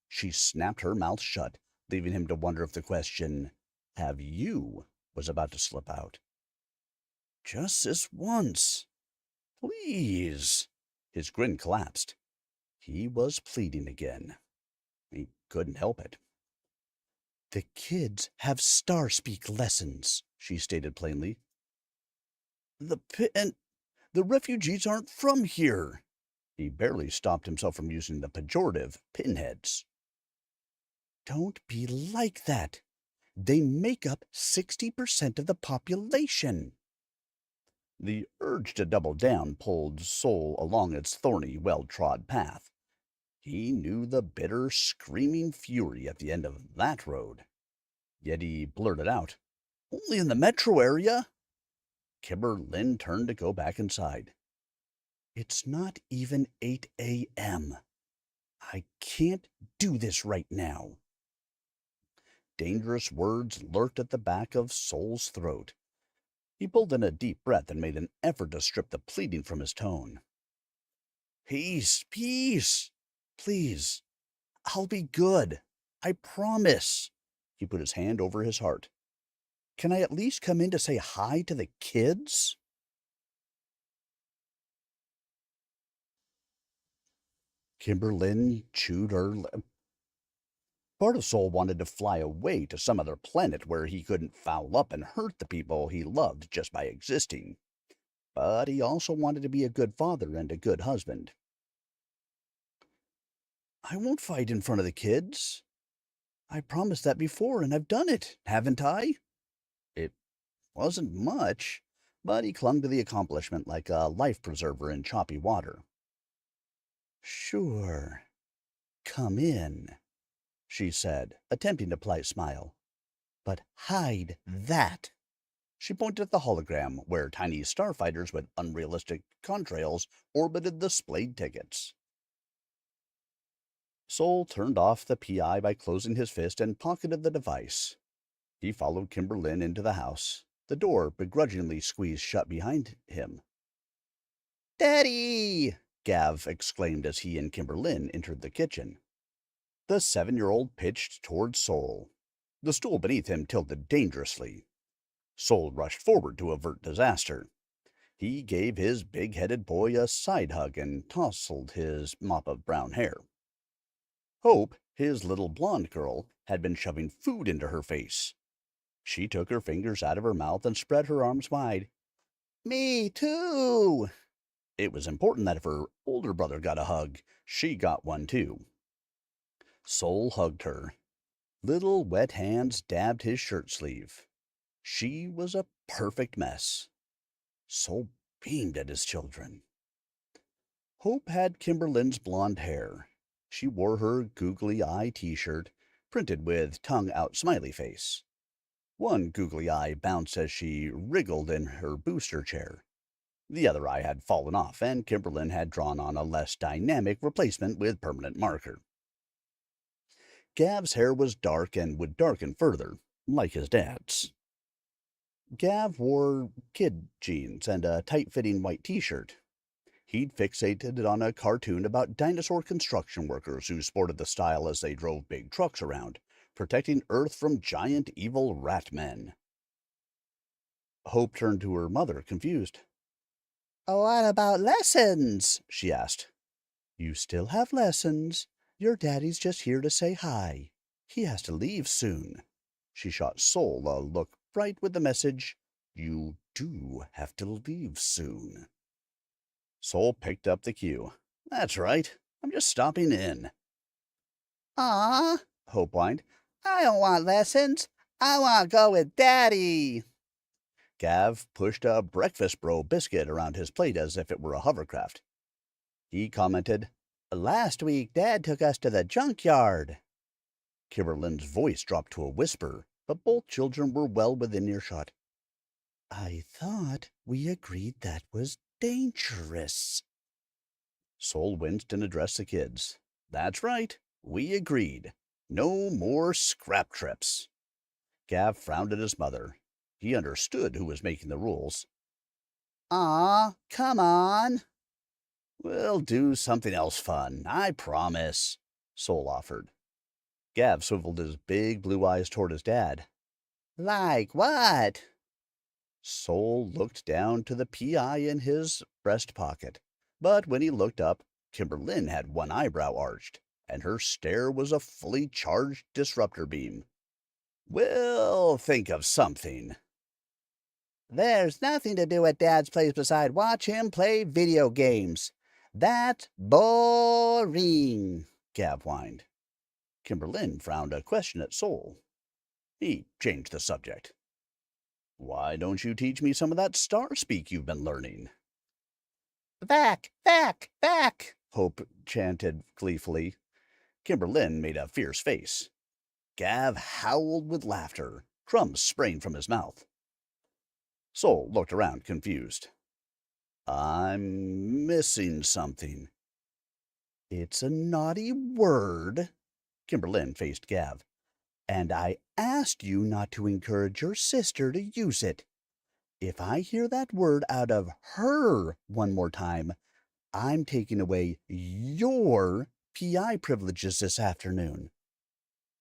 She snapped her mouth shut, leaving him to wonder if the question, "Have you?" was about to slip out. "Just this once. Please." His grin collapsed. He was pleading again. He couldn't help it. "The kids have star-speak lessons," she stated plainly. And the refugees aren't from here." He barely stopped himself from using the pejorative pinheads. "Don't be like that. They make up 60% of the population." The urge to double down pulled Sol along its thorny, well-trod path. He knew the bitter, screaming fury at the end of that road. Yet he blurted out, "Only in the metro area." Kimberlyn turned to go back inside. "It's not even 8 a.m. I can't do this right now." Dangerous words lurked at the back of Sol's throat. He pulled in a deep breath and made an effort to strip the pleading from his tone. "Peace, peace. Please. I'll be good. I promise." He put his hand over his heart. "Can I at least come in to say hi to the kids?" Kimberlyn chewed her lip. Part of Sol wanted to fly away to some other planet where he couldn't foul up and hurt the people he loved just by existing. But he also wanted to be a good father and a good husband. I won't fight in front of the kids. I promised that before, and I've done it, haven't I? It wasn't much, but he clung to the accomplishment like a life preserver in choppy water. Sure, come in, she said, attempting a polite smile. But hide that. She pointed at the hologram where tiny starfighters with unrealistic contrails orbited the splayed tickets. Sol turned off the PI by closing his fist and pocketed the device. He followed Kimberlyn into the house, the door begrudgingly squeezed shut behind him. "Daddy!" Gav exclaimed as he and Kimberlyn entered the kitchen. The 7-year-old pitched toward Sol. The stool beneath him tilted dangerously. Sol rushed forward to avert disaster. He gave his big-headed boy a side hug and tousled his mop of brown hair. Hope, his little blonde girl, had been shoving food into her face. She took her fingers out of her mouth and spread her arms wide. "Me too!" It was important that if her older brother got a hug, she got one too. Sol hugged her. Little wet hands dabbed his shirt sleeve. She was a perfect mess. Sol beamed at his children. Hope had Kimberlyn's blonde hair. She wore her googly eye t-shirt, printed with tongue-out smiley face. One googly eye bounced as she wriggled in her booster chair. The other eye had fallen off, and Kimberlyn had drawn on a less dynamic replacement with permanent marker. Gav's hair was dark and would darken further, like his dad's. Gav wore kid jeans and a tight-fitting white t-shirt. He'd fixated on a cartoon about dinosaur construction workers who sported the style as they drove big trucks around, protecting Earth from giant evil rat men. Hope turned to her mother, confused. "What about lessons?" she asked. "You still have lessons. Your daddy's just here to say hi. He has to leave soon." She shot Sol a look bright with the message, "You do have to leave soon." Sol picked up the cue. "That's right. I'm just stopping in." "Aw," Hope whined. "I don't want lessons. I want to go with Daddy." Gav pushed a breakfast bro biscuit around his plate as if it were a hovercraft. He commented, "Last week, Dad took us to the junkyard." Kimberlyn's voice dropped to a whisper, but both children were well within earshot. "I thought we agreed that was dangerous." Sol winced and addressed the kids. "That's right. We agreed. No more scrap trips." Gav frowned at his mother. He understood who was making the rules. "Aw, come on." "We'll do something else fun, I promise," Sol offered. Gav swiveled his big blue eyes toward his dad. "Like what?" Sol looked down to the PI in his breast pocket, but when he looked up, Kimberlyn had one eyebrow arched, and her stare was a fully charged disruptor beam. "We'll think of something." "There's nothing to do at Dad's place besides watch him play video games. That's boring," Gav whined. Kimberlyn frowned a question at Sol. He changed the subject. "Why don't you teach me some of that star speak you've been learning?" "Vac, vac, vac," Hope chanted gleefully. Kimberlyn made a fierce face. Gav howled with laughter, crumbs spraying from his mouth. Sol looked around, confused. "I'm missing something." "It's a naughty word." Kimberlyn faced Gav. "And I asked you not to encourage your sister to use it. If I hear that word out of her one more time, I'm taking away your PI privileges this afternoon."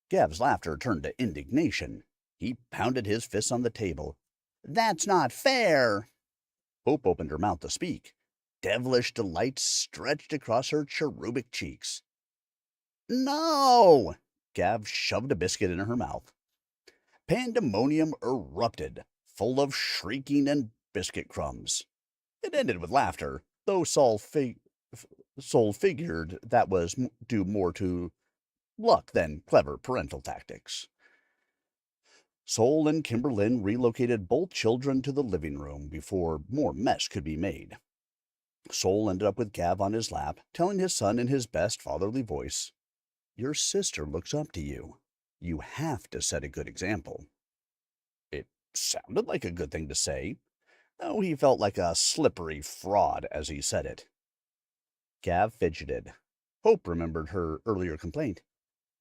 Gav's laughter turned to indignation. He pounded his fists on the table. "That's not fair." Hope opened her mouth to speak. devilish delight stretched across her cherubic cheeks. No! Gav shoved a biscuit in her mouth. Pandemonium erupted, full of shrieking and biscuit crumbs. It ended with laughter, though Sol figured that was due more to luck than clever parental tactics. Sol and Kimberlyn relocated both children to the living room before more mess could be made. Sol ended up with Gav on his lap, telling his son in his best fatherly voice, "Your sister looks up to you. You have to set a good example." It sounded like a good thing to say, though he felt like a slippery fraud as he said it. Gav fidgeted. Hope remembered her earlier complaint.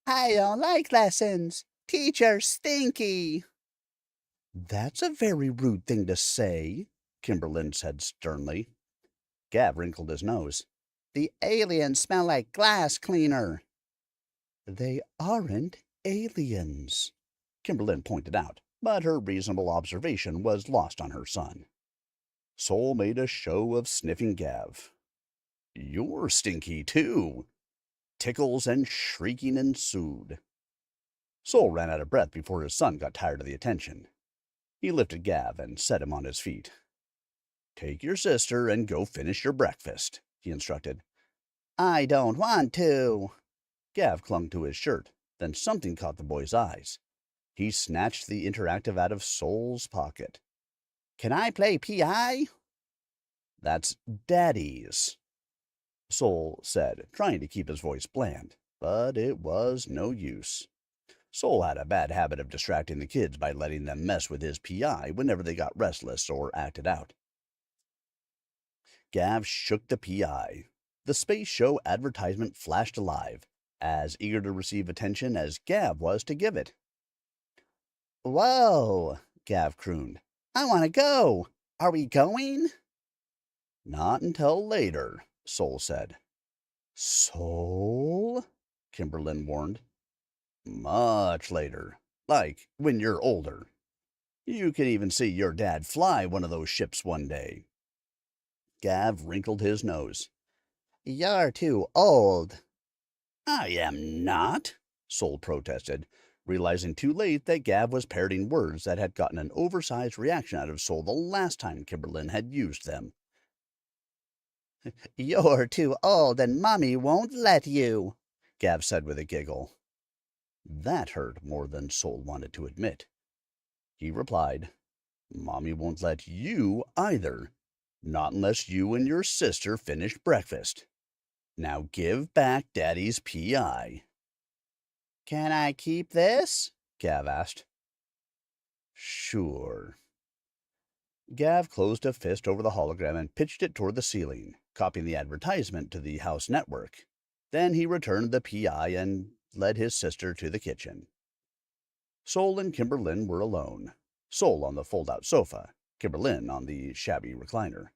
"I don't like lessons. Teacher's stinky." "That's a very rude thing to say," Kimberlyn said sternly. Gav wrinkled his nose. "The aliens smell like glass cleaner." "They aren't aliens," Kimberlyn pointed out, but her reasonable observation was lost on her son. Sol made a show of sniffing Gav. "You're stinky, too." Tickles and shrieking ensued. Sol ran out of breath before his son got tired of the attention. He lifted Gav and set him on his feet. "Take your sister and go finish your breakfast," he instructed. "I don't want to." Gav clung to his shirt. Then something caught the boy's eyes. He snatched the interactive out of Sol's pocket. "Can I play PI?" "That's Daddy's," Sol said, trying to keep his voice bland, but it was no use. Sol had a bad habit of distracting the kids by letting them mess with his PI whenever they got restless or acted out. Gav shook the PI. The space show advertisement flashed alive, as eager to receive attention as Gav was to give it. "Whoa," Gav crooned. "I want to go. Are we going?" "Not until later," Sol said. "Sol?" Kimberlyn warned. "Much later. Like when you're older. You can even see your dad fly one of those ships one day." Gav wrinkled his nose. "You're too old." "I am not," Sol protested, realizing too late that Gav was parroting words that had gotten an oversized reaction out of Sol the last time Kimberlyn had used them. "You're too old and Mommy won't let you," Gav said with a giggle. That hurt more than Sol wanted to admit. He replied, "Mommy won't let you either. Not unless you and your sister finish breakfast. Now give back Daddy's PI." "Can I keep this?" Gav asked. "Sure." Gav closed a fist over the hologram and pitched it toward the ceiling, copying the advertisement to the house network. Then he returned the PI and led his sister to the kitchen. Sol and Kimberlyn were alone. Sol on the fold-out sofa, Kimberlyn on the shabby recliner.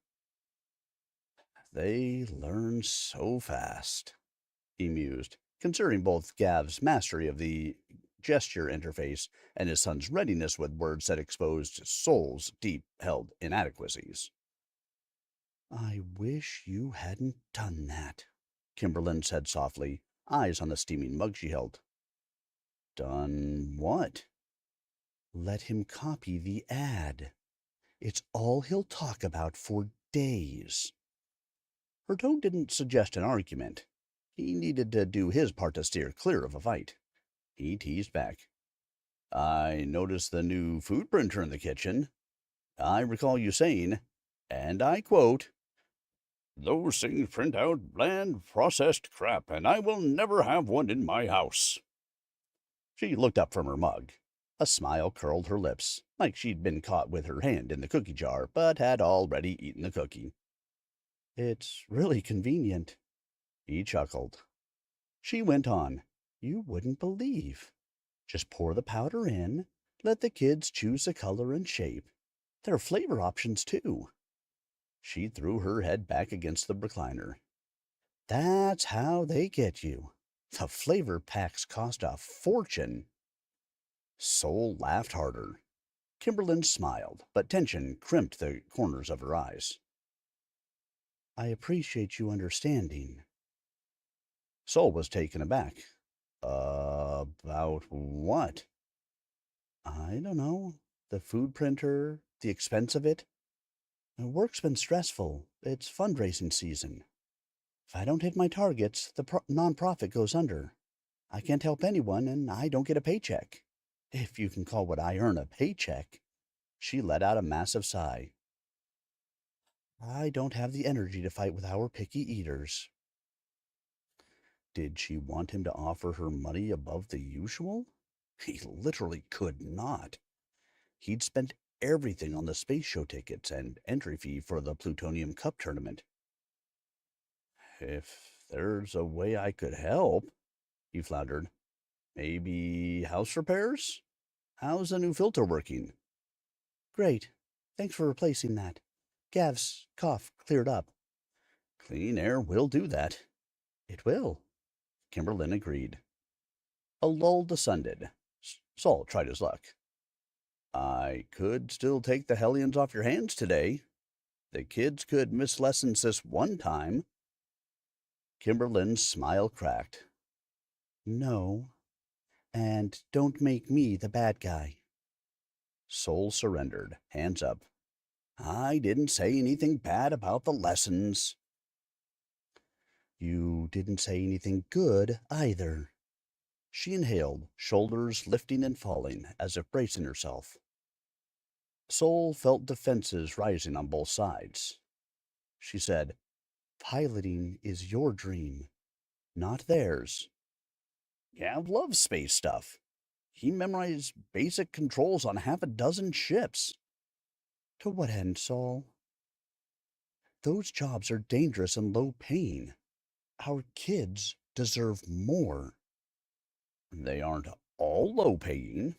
"They learn so fast," he mused, considering both Gav's mastery of the gesture interface and his son's readiness with words that exposed Sol's deep-held inadequacies. "I wish you hadn't done that," Kimberlyn said softly, eyes on the steaming mug she held. "Done what?" "Let him copy the ad. It's all he'll talk about for days." Her tone didn't suggest an argument. He needed to do his part to steer clear of a fight. He teased back. "I noticed the new food printer in the kitchen. I recall you saying, and I quote, 'Those things print out bland, processed crap, and I will never have one in my house.'" She looked up from her mug. A smile curled her lips, like she'd been caught with her hand in the cookie jar, but had already eaten the cookie. "It's really convenient." He chuckled. She went on. "You wouldn't believe. Just pour the powder in, let the kids choose the color and shape. There are flavor options, too." She threw her head back against the recliner. "That's how they get you. The flavor packs cost a fortune." Sol laughed harder. Kimberlyn smiled, but tension crimped the corners of her eyes. I appreciate you understanding. Sol was taken aback. About what? I don't know. The food printer, the expense of it. Work's been stressful. It's fundraising season. If I don't hit my targets, the nonprofit goes under. I can't help anyone, and I don't get a paycheck. If you can call what I earn a paycheck. She let out a massive sigh. I don't have the energy to fight with our picky eaters. Did she want him to offer her money above the usual? He literally could not. He'd spent everything on the space show tickets and entry fee for the Plutonium Cup tournament. If there's a way I could help, he floundered. Maybe house repairs? How's the new filter working? Great. Thanks for replacing that. Gav's cough cleared up. Clean air will do that. It will, Kimberlyn agreed. A lull descended. Sol tried his luck. I could still take the Hellions off your hands today. The kids could miss lessons this one time. Kimberlyn's smile cracked. No, and don't make me the bad guy. Sol surrendered, hands up. I didn't say anything bad about the lessons. You didn't say anything good either. She inhaled, shoulders lifting and falling, as if bracing herself. Sol felt defenses rising on both sides. She said, Piloting is your dream, not theirs. Gav loves space stuff. He memorized basic controls on half a dozen ships. To what end, Sol? Those jobs are dangerous and low paying. Our kids deserve more. They aren't all low paying.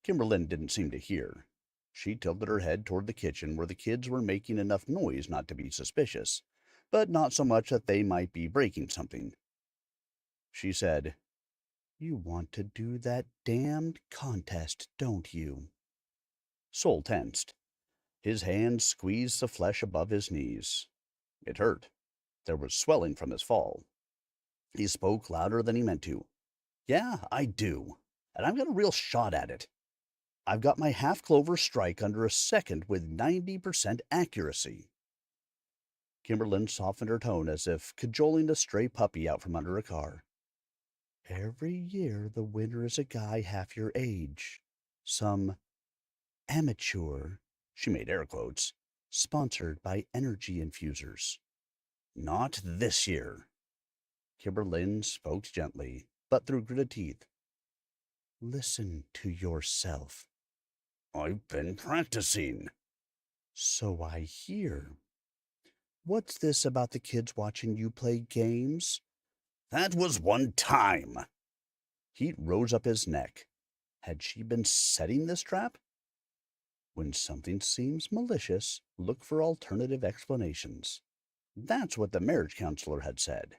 Kimberlyn didn't seem to hear. She tilted her head toward the kitchen where the kids were making enough noise not to be suspicious, but not so much that they might be breaking something. She said, You want to do that damned contest, don't you? Sol tensed. His hand squeezed the flesh above his knees. It hurt. There was swelling from his fall. He spoke louder than he meant to. Yeah, I do. And I've got a real shot at it. I've got my half-clover strike under a second with 90% accuracy. Kimberlyn softened her tone as if cajoling a stray puppy out from under a car. Every year the winner is a guy half your age. Some amateur, she made air quotes, sponsored by energy infusers. Not this year. Kimberlyn spoke gently, but through gritted teeth. Listen to yourself. I've been practicing. So I hear. What's this about the kids watching you play games? That was one time. Heat rose up his neck. Had she been setting this trap? When something seems malicious, look for alternative explanations. That's what the marriage counselor had said.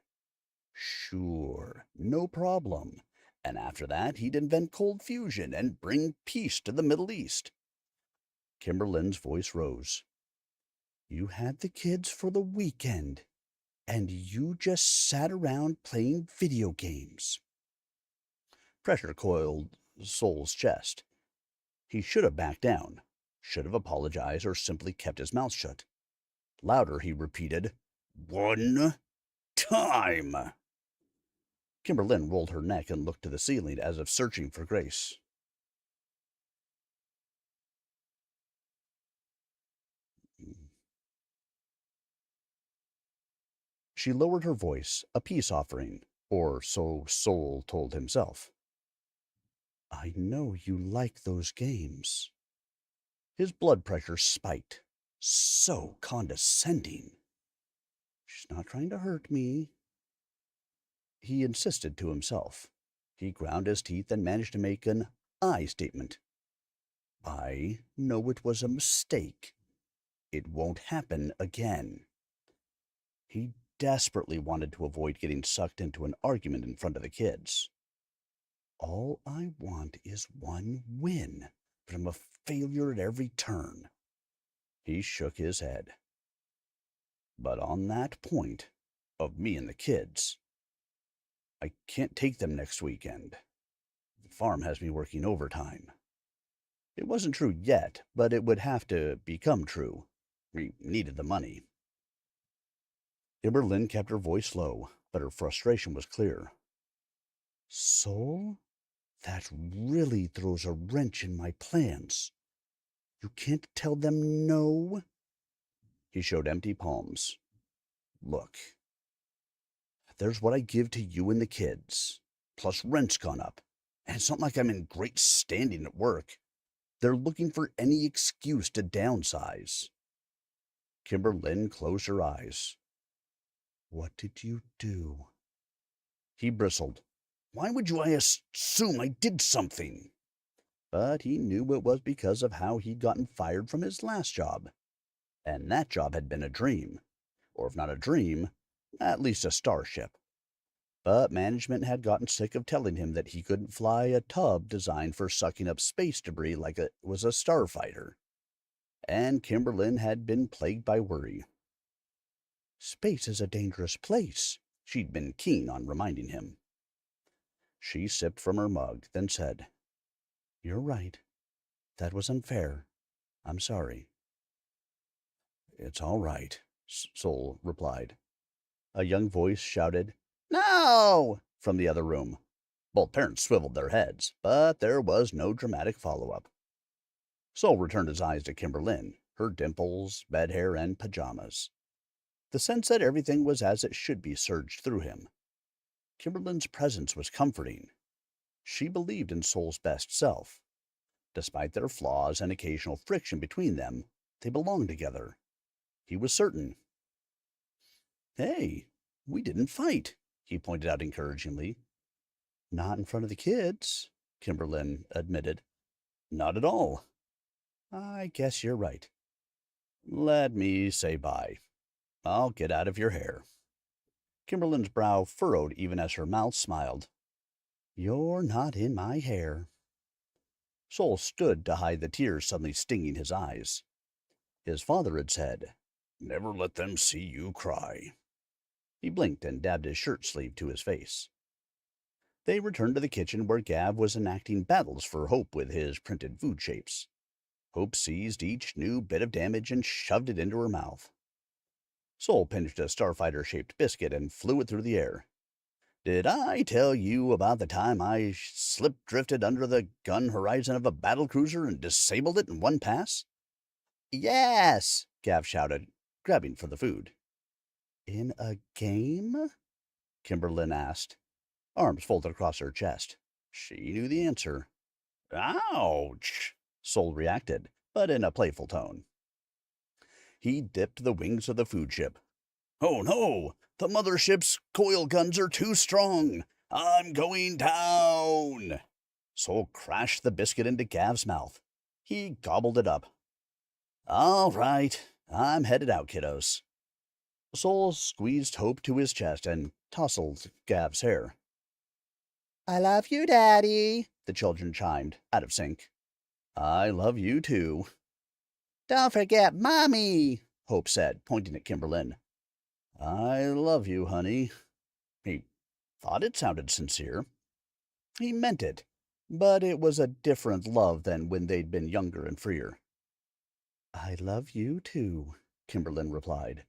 Sure, no problem. And after that, he'd invent cold fusion and bring peace to the Middle East. Kimberlyn's voice rose. You had the kids for the weekend, and you just sat around playing video games. Pressure coiled Sol's chest. He should have backed down, should have apologized, or simply kept his mouth shut. Louder, he repeated, One time. Kimberlyn rolled her neck and looked to the ceiling as if searching for grace. She lowered her voice, a peace offering, or so Sol told himself. I know you like those games. His blood pressure spiked. So condescending. She's not trying to hurt me. He insisted to himself. He ground his teeth and managed to make an I statement. I know it was a mistake. It won't happen again. He desperately wanted to avoid getting sucked into an argument in front of the kids. All I want is one win, but I'm a failure at every turn. He shook his head. But on that point of me and the kids, I can't take them next weekend. The farm has me working overtime. It wasn't true yet, but it would have to become true. We needed the money. Kimberlyn kept her voice low, but her frustration was clear. Sol, that really throws a wrench in my plans. You can't tell them no? He showed empty palms. Look, there's what I give to you and the kids. Plus rent's gone up. And it's not like I'm in great standing at work. They're looking for any excuse to downsize. Kimberlyn closed her eyes. What did you do? He bristled. Why would you assume I did something? But he knew it was because of how he'd gotten fired from his last job. And that job had been a dream. Or if not a dream, at least a starship. But management had gotten sick of telling him that he couldn't fly a tub designed for sucking up space debris like it was a starfighter. And Kimberlyn had been plagued by worry. Space is a dangerous place, she'd been keen on reminding him. She sipped from her mug, then said, You're right. That was unfair. I'm sorry. It's all right, Sol replied. A young voice shouted, No! From the other room. Both parents swiveled their heads, but there was no dramatic follow-up. Sol returned his eyes to Kimberlyn, her dimples, bed hair, and pajamas. The sense that everything was as it should be surged through him. Kimberlyn's presence was comforting. She believed in Sol's best self. Despite their flaws and occasional friction between them, they belonged together. He was certain. Hey, we didn't fight, he pointed out encouragingly. Not in front of the kids, Kimberlyn admitted. Not at all. I guess you're right. Let me say bye. I'll get out of your hair. Kimberlyn's brow furrowed even as her mouth smiled. You're not in my hair. Sol stood to hide the tears suddenly stinging his eyes. His father had said, Never let them see you cry. He blinked and dabbed his shirt sleeve to his face. They returned to the kitchen where Gav was enacting battles for Hope with his printed food shapes. Hope seized each new bit of damage and shoved it into her mouth. Sol pinched a starfighter-shaped biscuit and flew it through the air. Did I tell you about the time I slip-drifted under the gun horizon of a battlecruiser and disabled it in one pass? Yes, Gav shouted, grabbing for the food. In a game? Kimberlyn asked, arms folded across her chest. She knew the answer. Ouch, Sol reacted, but in a playful tone. He dipped the wings of the food ship. Oh no, the mothership's coil guns are too strong. I'm going down. Sol crashed the biscuit into Gav's mouth. He gobbled it up. All right, I'm headed out, kiddos. Sol squeezed Hope to his chest and tousled Gav's hair. I love you, Daddy, the children chimed, out of sync. I love you, too. Don't forget Mommy, Hope said, pointing at Kimberlyn. I love you, honey. He thought it sounded sincere. He meant it, but it was a different love than when they'd been younger and freer. I love you, too, Kimberlyn replied.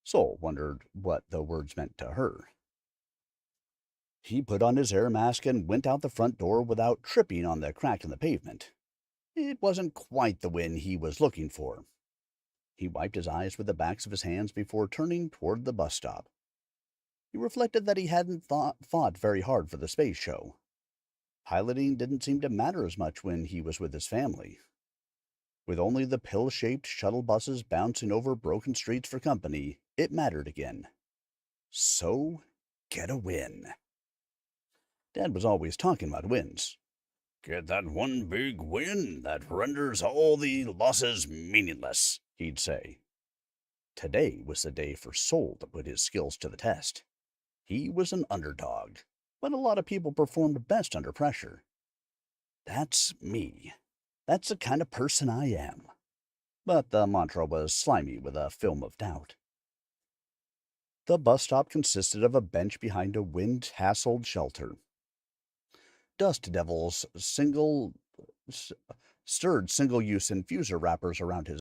Sol wondered what the words meant to her. He put on his air mask and went out the front door without tripping on the crack in the pavement. It wasn't quite the win he was looking for. He wiped his eyes with the backs of his hands before turning toward the bus stop. He reflected that he hadn't fought very hard for the space show. Piloting didn't seem to matter as much when he was with his family. With only the pill-shaped shuttle buses bouncing over broken streets for company, it mattered again. So, get a win. Dad was always talking about wins. Get that one big win that renders all the losses meaningless, he'd say. Today was the day for Sol to put his skills to the test. He was an underdog, but a lot of people performed best under pressure. That's me. That's the kind of person I am. But the mantra was slimy with a film of doubt. The bus stop consisted of a bench behind a wind-hassled shelter. Dust devils s- stirred single-use infuser wrappers around his.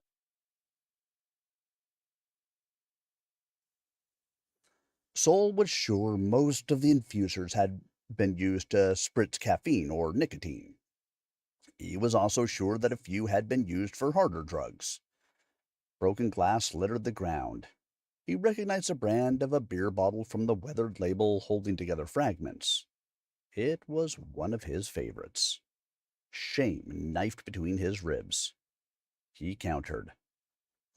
Sol was sure most of the infusers had been used to spritz caffeine or nicotine. He was also sure that a few had been used for harder drugs. Broken glass littered the ground. He recognized the brand of a beer bottle from the weathered label holding together fragments. It was one of his favorites. Shame knifed between his ribs. He countered.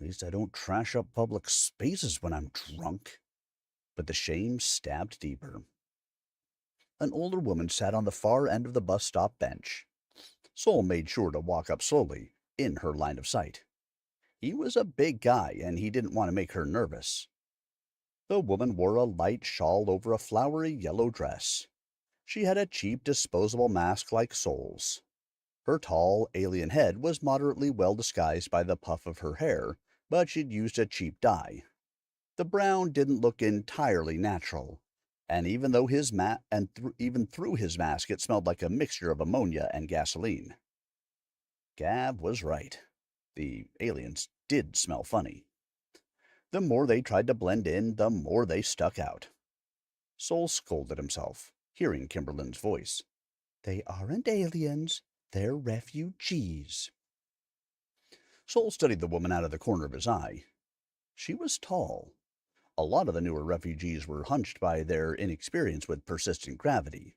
At least I don't trash up public spaces when I'm drunk. But the shame stabbed deeper. An older woman sat on the far end of the bus stop bench. Sol made sure to walk up slowly, in her line of sight. He was a big guy, and he didn't want to make her nervous. The woman wore a light shawl over a flowery yellow dress. She had a cheap, disposable mask like Sol's. Her tall, alien head was moderately well disguised by the puff of her hair, but she'd used a cheap dye. The brown didn't look entirely natural, and even though even through his mask it smelled like a mixture of ammonia and gasoline. Gav was right. The aliens did smell funny. The more they tried to blend in, the more they stuck out. Sol scolded himself, hearing Kimberlin's voice. They aren't aliens, they're refugees. Sol studied the woman out of the corner of his eye. She was tall. A lot of the newer refugees were hunched by their inexperience with persistent gravity.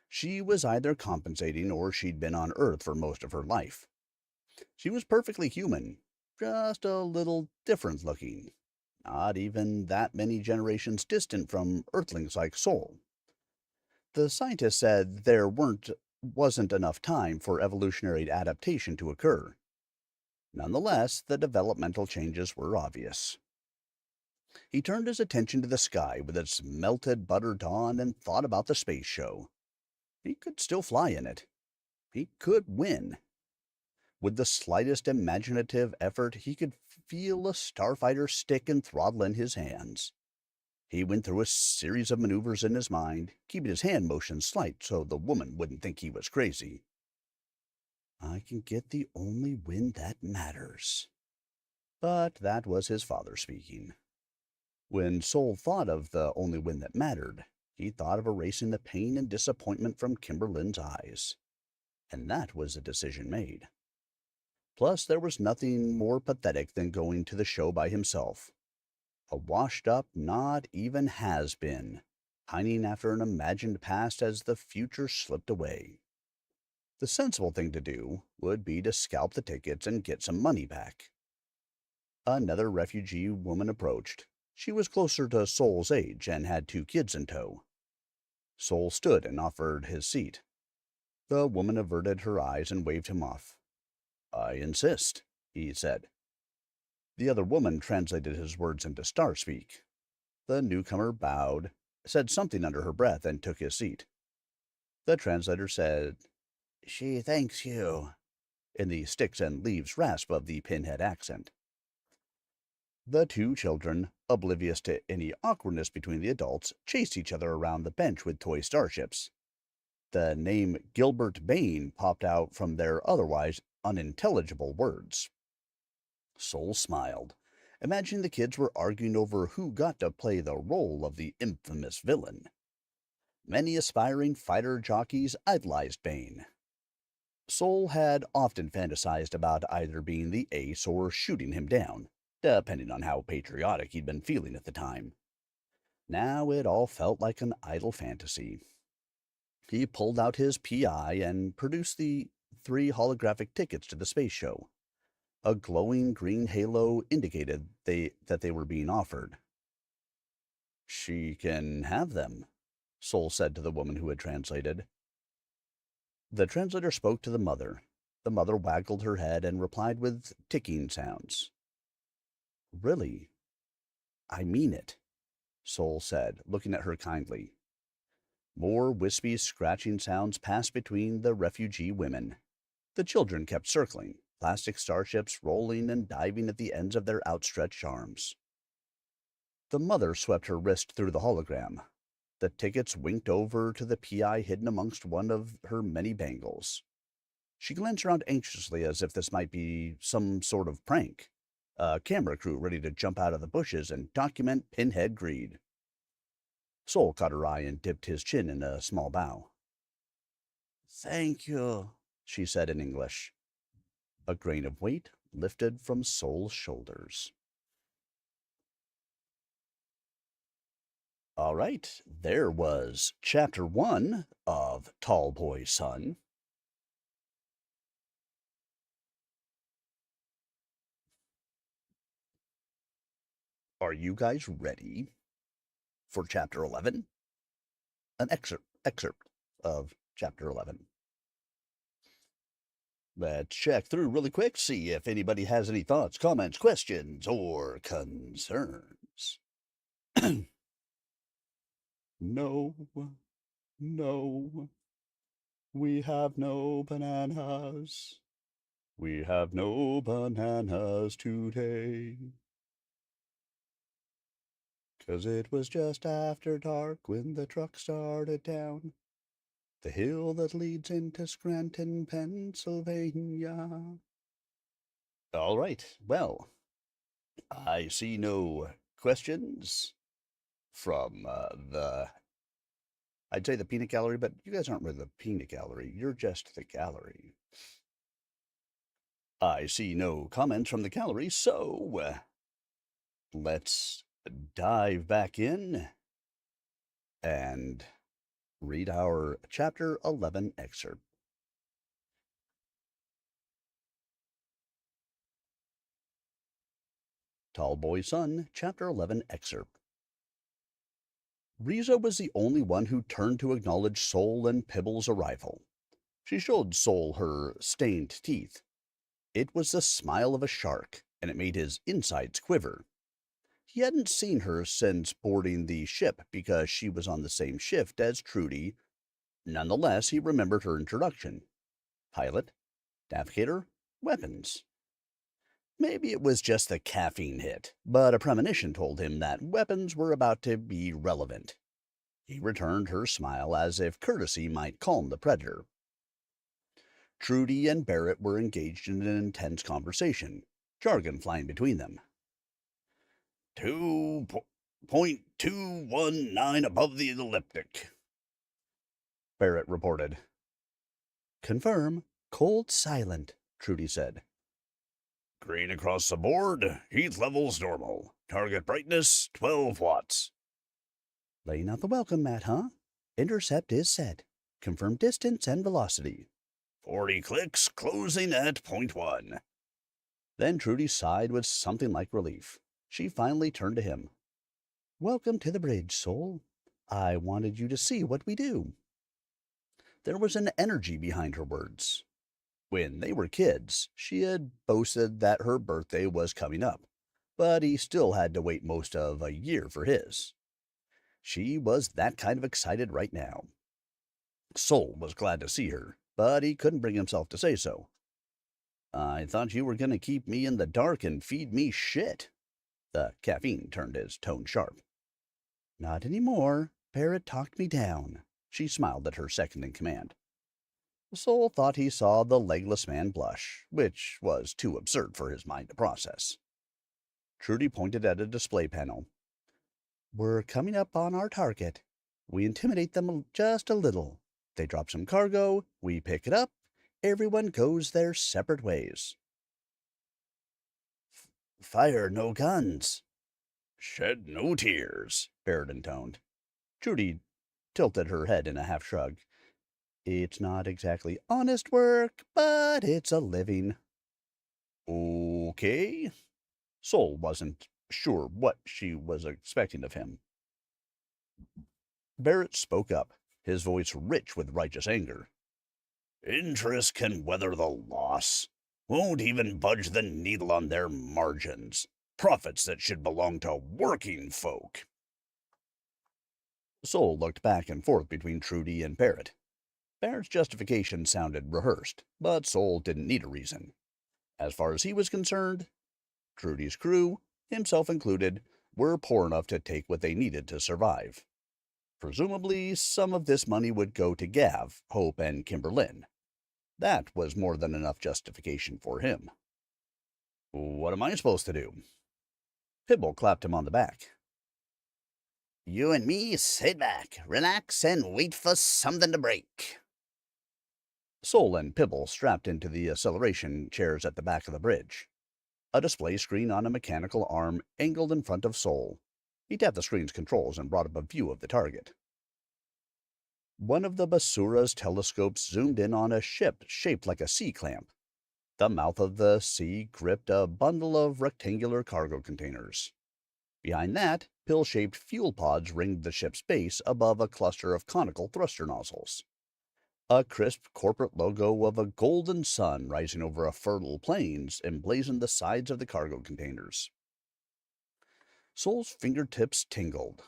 She was either compensating or she'd been on Earth for most of her life. She was perfectly human, just a little different looking. Not even that many generations distant from Earthlings like Sol. The scientists said there wasn't enough time for evolutionary adaptation to occur. Nonetheless, the developmental changes were obvious. He turned his attention to the sky with its melted butter dawn and thought about the space show. He could still fly in it. He could win. With the slightest imaginative effort, he could feel a starfighter stick and throttle in his hands. He went through a series of maneuvers in his mind, keeping his hand motion slight so the woman wouldn't think he was crazy. I can get the only win that matters. But that was his father speaking. When Sol thought of the only win that mattered, he thought of erasing the pain and disappointment from Kimberlin's eyes. And that was a decision made. Plus, there was nothing more pathetic than going to the show by himself. A washed-up, not even has-been, pining after an imagined past as the future slipped away. The sensible thing to do would be to scalp the tickets and get some money back. Another refugee woman approached. She was closer to Sol's age and had 2 kids in tow. Sol stood and offered his seat. The woman averted her eyes and waved him off. I insist, he said. The other woman translated his words into Starspeak. The newcomer bowed, said something under her breath, and took his seat. The translator said, She thanks you, in the sticks and leaves rasp of the pinhead accent. The 2 children, oblivious to any awkwardness between the adults, chased each other around the bench with toy starships. The name Gilbert Bain popped out from their otherwise unintelligible words. Sol smiled, imagining the kids were arguing over who got to play the role of the infamous villain. Many aspiring fighter jockeys idolized Bain. Sol had often fantasized about either being the ace or shooting him down, depending on how patriotic he'd been feeling at the time. Now it all felt like an idle fantasy. He pulled out his PI and produced the 3 holographic tickets to the space show. A glowing green halo indicated that they were being offered. She can have them, Sol said to the woman who had translated. The translator spoke to the mother. The mother waggled her head and replied with ticking sounds. Really? I mean it, Sol said, looking at her kindly. More wispy, scratching sounds passed between the refugee women. The children kept circling, plastic starships rolling and diving at the ends of their outstretched arms. The mother swept her wrist through the hologram. The tickets winked over to the PI hidden amongst one of her many bangles. She glanced around anxiously as if this might be some sort of prank. A camera crew ready to jump out of the bushes and document pinhead greed. Sol caught her eye and dipped his chin in a small bow. "Thank you," she said in English. A grain of weight lifted from Sol's shoulders. All right, there was Chapter 1 of Tall Boy's Son. Are you guys ready for Chapter 11? An excerpt of Chapter 11. Let's check through really quick, see if anybody has any thoughts, comments, questions, or concerns. No, no, we have no bananas. We have no bananas today. 'Cause it was just after dark when the truck started down the hill that leads into Scranton, Pennsylvania. All right, well, I see no questions from I'd say the peanut gallery, but you guys aren't really the peanut gallery. You're just the gallery. I see no comments from the gallery, so let's dive back in and read our Chapter 11 excerpt. Tall Boy's Son, Chapter 11 excerpt. Riza was the only one who turned to acknowledge Sol and Pibble's arrival. She showed Sol her stained teeth. It was the smile of a shark, and it made his insides quiver. He hadn't seen her since boarding the ship because she was on the same shift as Trudy. Nonetheless, he remembered her introduction. Pilot, navigator, weapons. Maybe it was just the caffeine hit, but a premonition told him that weapons were about to be relevant. He returned her smile as if courtesy might calm the predator. Trudy and Barrett were engaged in an intense conversation, jargon flying between them. 2.219 above the elliptic, Barrett reported. Confirm. Cold silent, Trudy said. Green across the board. Heat levels normal. Target brightness 12 watts. Laying out the welcome mat, huh? Intercept is set. Confirm distance and velocity. 40 clicks, closing at 0.1. Then Trudy sighed with something like relief. She finally turned to him. Welcome to the bridge, Sol. I wanted you to see what we do. There was an energy behind her words. When they were kids, she had boasted that her birthday was coming up, but he still had to wait most of a year for his. She was that kind of excited right now. Sol was glad to see her, but he couldn't bring himself to say so. I thought you were going to keep me in the dark and feed me shit. The caffeine turned his tone sharp. Not anymore. Barrett talked me down. She smiled at her second in command. Sol thought he saw the legless man blush, which was too absurd for his mind to process. Trudy pointed at a display panel. We're coming up on our target. We intimidate them just a little. They drop some cargo, we pick it up, everyone goes their separate ways. Fire no guns. Shed no tears, Barrett intoned. Trudy tilted her head in a half shrug. It's not exactly honest work, but it's a living. Okay. Sol wasn't sure what she was expecting of him. Barrett spoke up, his voice rich with righteous anger. Interest can weather the loss. Won't even budge the needle on their margins. Profits that should belong to working folk. Sol looked back and forth between Trudy and Barrett. Barrett's justification sounded rehearsed, but Sol didn't need a reason. As far as he was concerned, Trudy's crew, himself included, were poor enough to take what they needed to survive. Presumably, some of this money would go to Gav, Hope, and Kimberlyn. That was more than enough justification for him. What am I supposed to do? Pibble clapped him on the back. You and me sit back, relax, and wait for something to break. Sol and Pibble strapped into the acceleration chairs at the back of the bridge. A display screen on a mechanical arm angled in front of Sol. He tapped the screen's controls and brought up a view of the target. One of the Basura's telescopes zoomed in on a ship shaped like a sea clamp. The mouth of the sea gripped a bundle of rectangular cargo containers. Behind that, pill-shaped fuel pods ringed the ship's base above a cluster of conical thruster nozzles. A crisp corporate logo of a golden sun rising over a fertile plains emblazoned the sides of the cargo containers. Sol's fingertips tingled.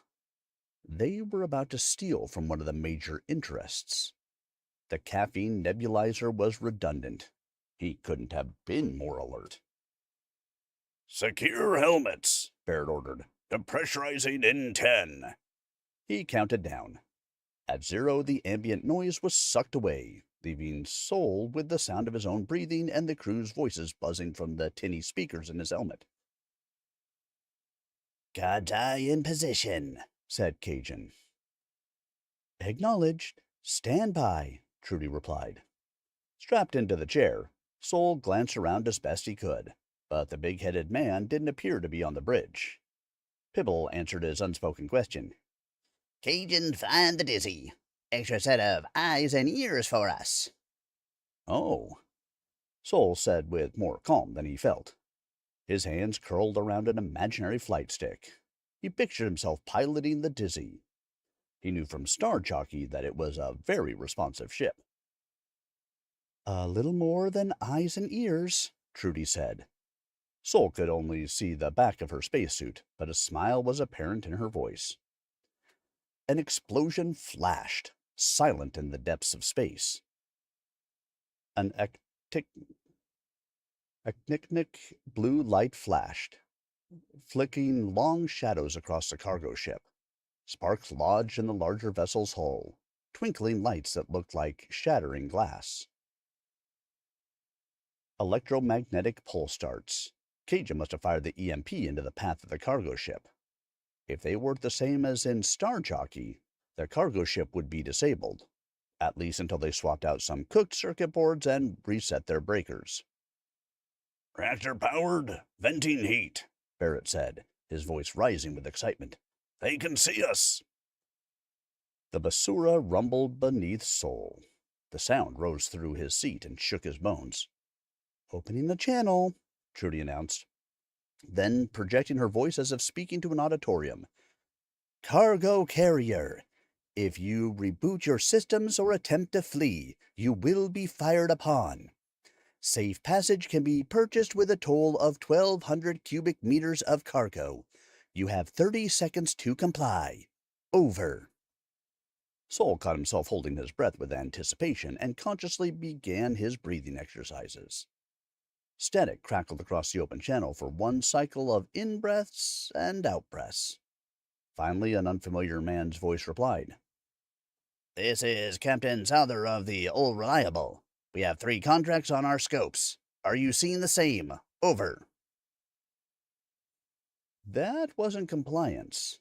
They were about to steal from one of the major interests. The caffeine nebulizer was redundant. He couldn't have been more alert. "Secure helmets," Barrett ordered. "Depressurizing in 10. He counted down. At 0, the ambient noise was sucked away, leaving Sol with the sound of his own breathing and the crew's voices buzzing from the tinny speakers in his helmet. God's eye in position, said Cajun. Acknowledged. Stand by, Trudy replied. Strapped into the chair, Sol glanced around as best he could, but the big-headed man didn't appear to be on the bridge. Pibble answered his unspoken question. Cajun, find the dizzy. Extra set of eyes and ears for us. Oh, Sol said with more calm than he felt. His hands curled around an imaginary flight stick. He pictured himself piloting the Dizzy. He knew from Star Jockey that it was a very responsive ship. A little more than eyes and ears, Trudy said. Sol could only see the back of her spacesuit, but a smile was apparent in her voice. An explosion flashed, silent in the depths of space. An actinic blue light flashed, flicking long shadows across the cargo ship. Sparks lodged in the larger vessel's hull, twinkling lights that looked like shattering glass. Electromagnetic pulse darts. Cajun must have fired the EMP into the path of the cargo ship. If they weren't the same as in Star Jockey, the cargo ship would be disabled, at least until they swapped out some cooked circuit boards and reset their breakers. "Reactor powered, venting heat," Barrett said, his voice rising with excitement. "They can see us." The Basura rumbled beneath Sol. The sound rose through his seat and shook his bones. Opening the channel, Trudy announced. Then, projecting her voice as if speaking to an auditorium. Cargo carrier. If you reboot your systems or attempt to flee, you will be fired upon. Safe passage can be purchased with a toll of 1,200 cubic meters of cargo. You have 30 seconds to comply. Over. Sol caught himself holding his breath with anticipation and consciously began his breathing exercises. Static crackled across the open channel for one cycle of in-breaths and out-breaths. Finally, an unfamiliar man's voice replied. This is Captain Souther of the Old Reliable. We have 3 contracts on our scopes. Are you seeing the same? Over. That wasn't compliance.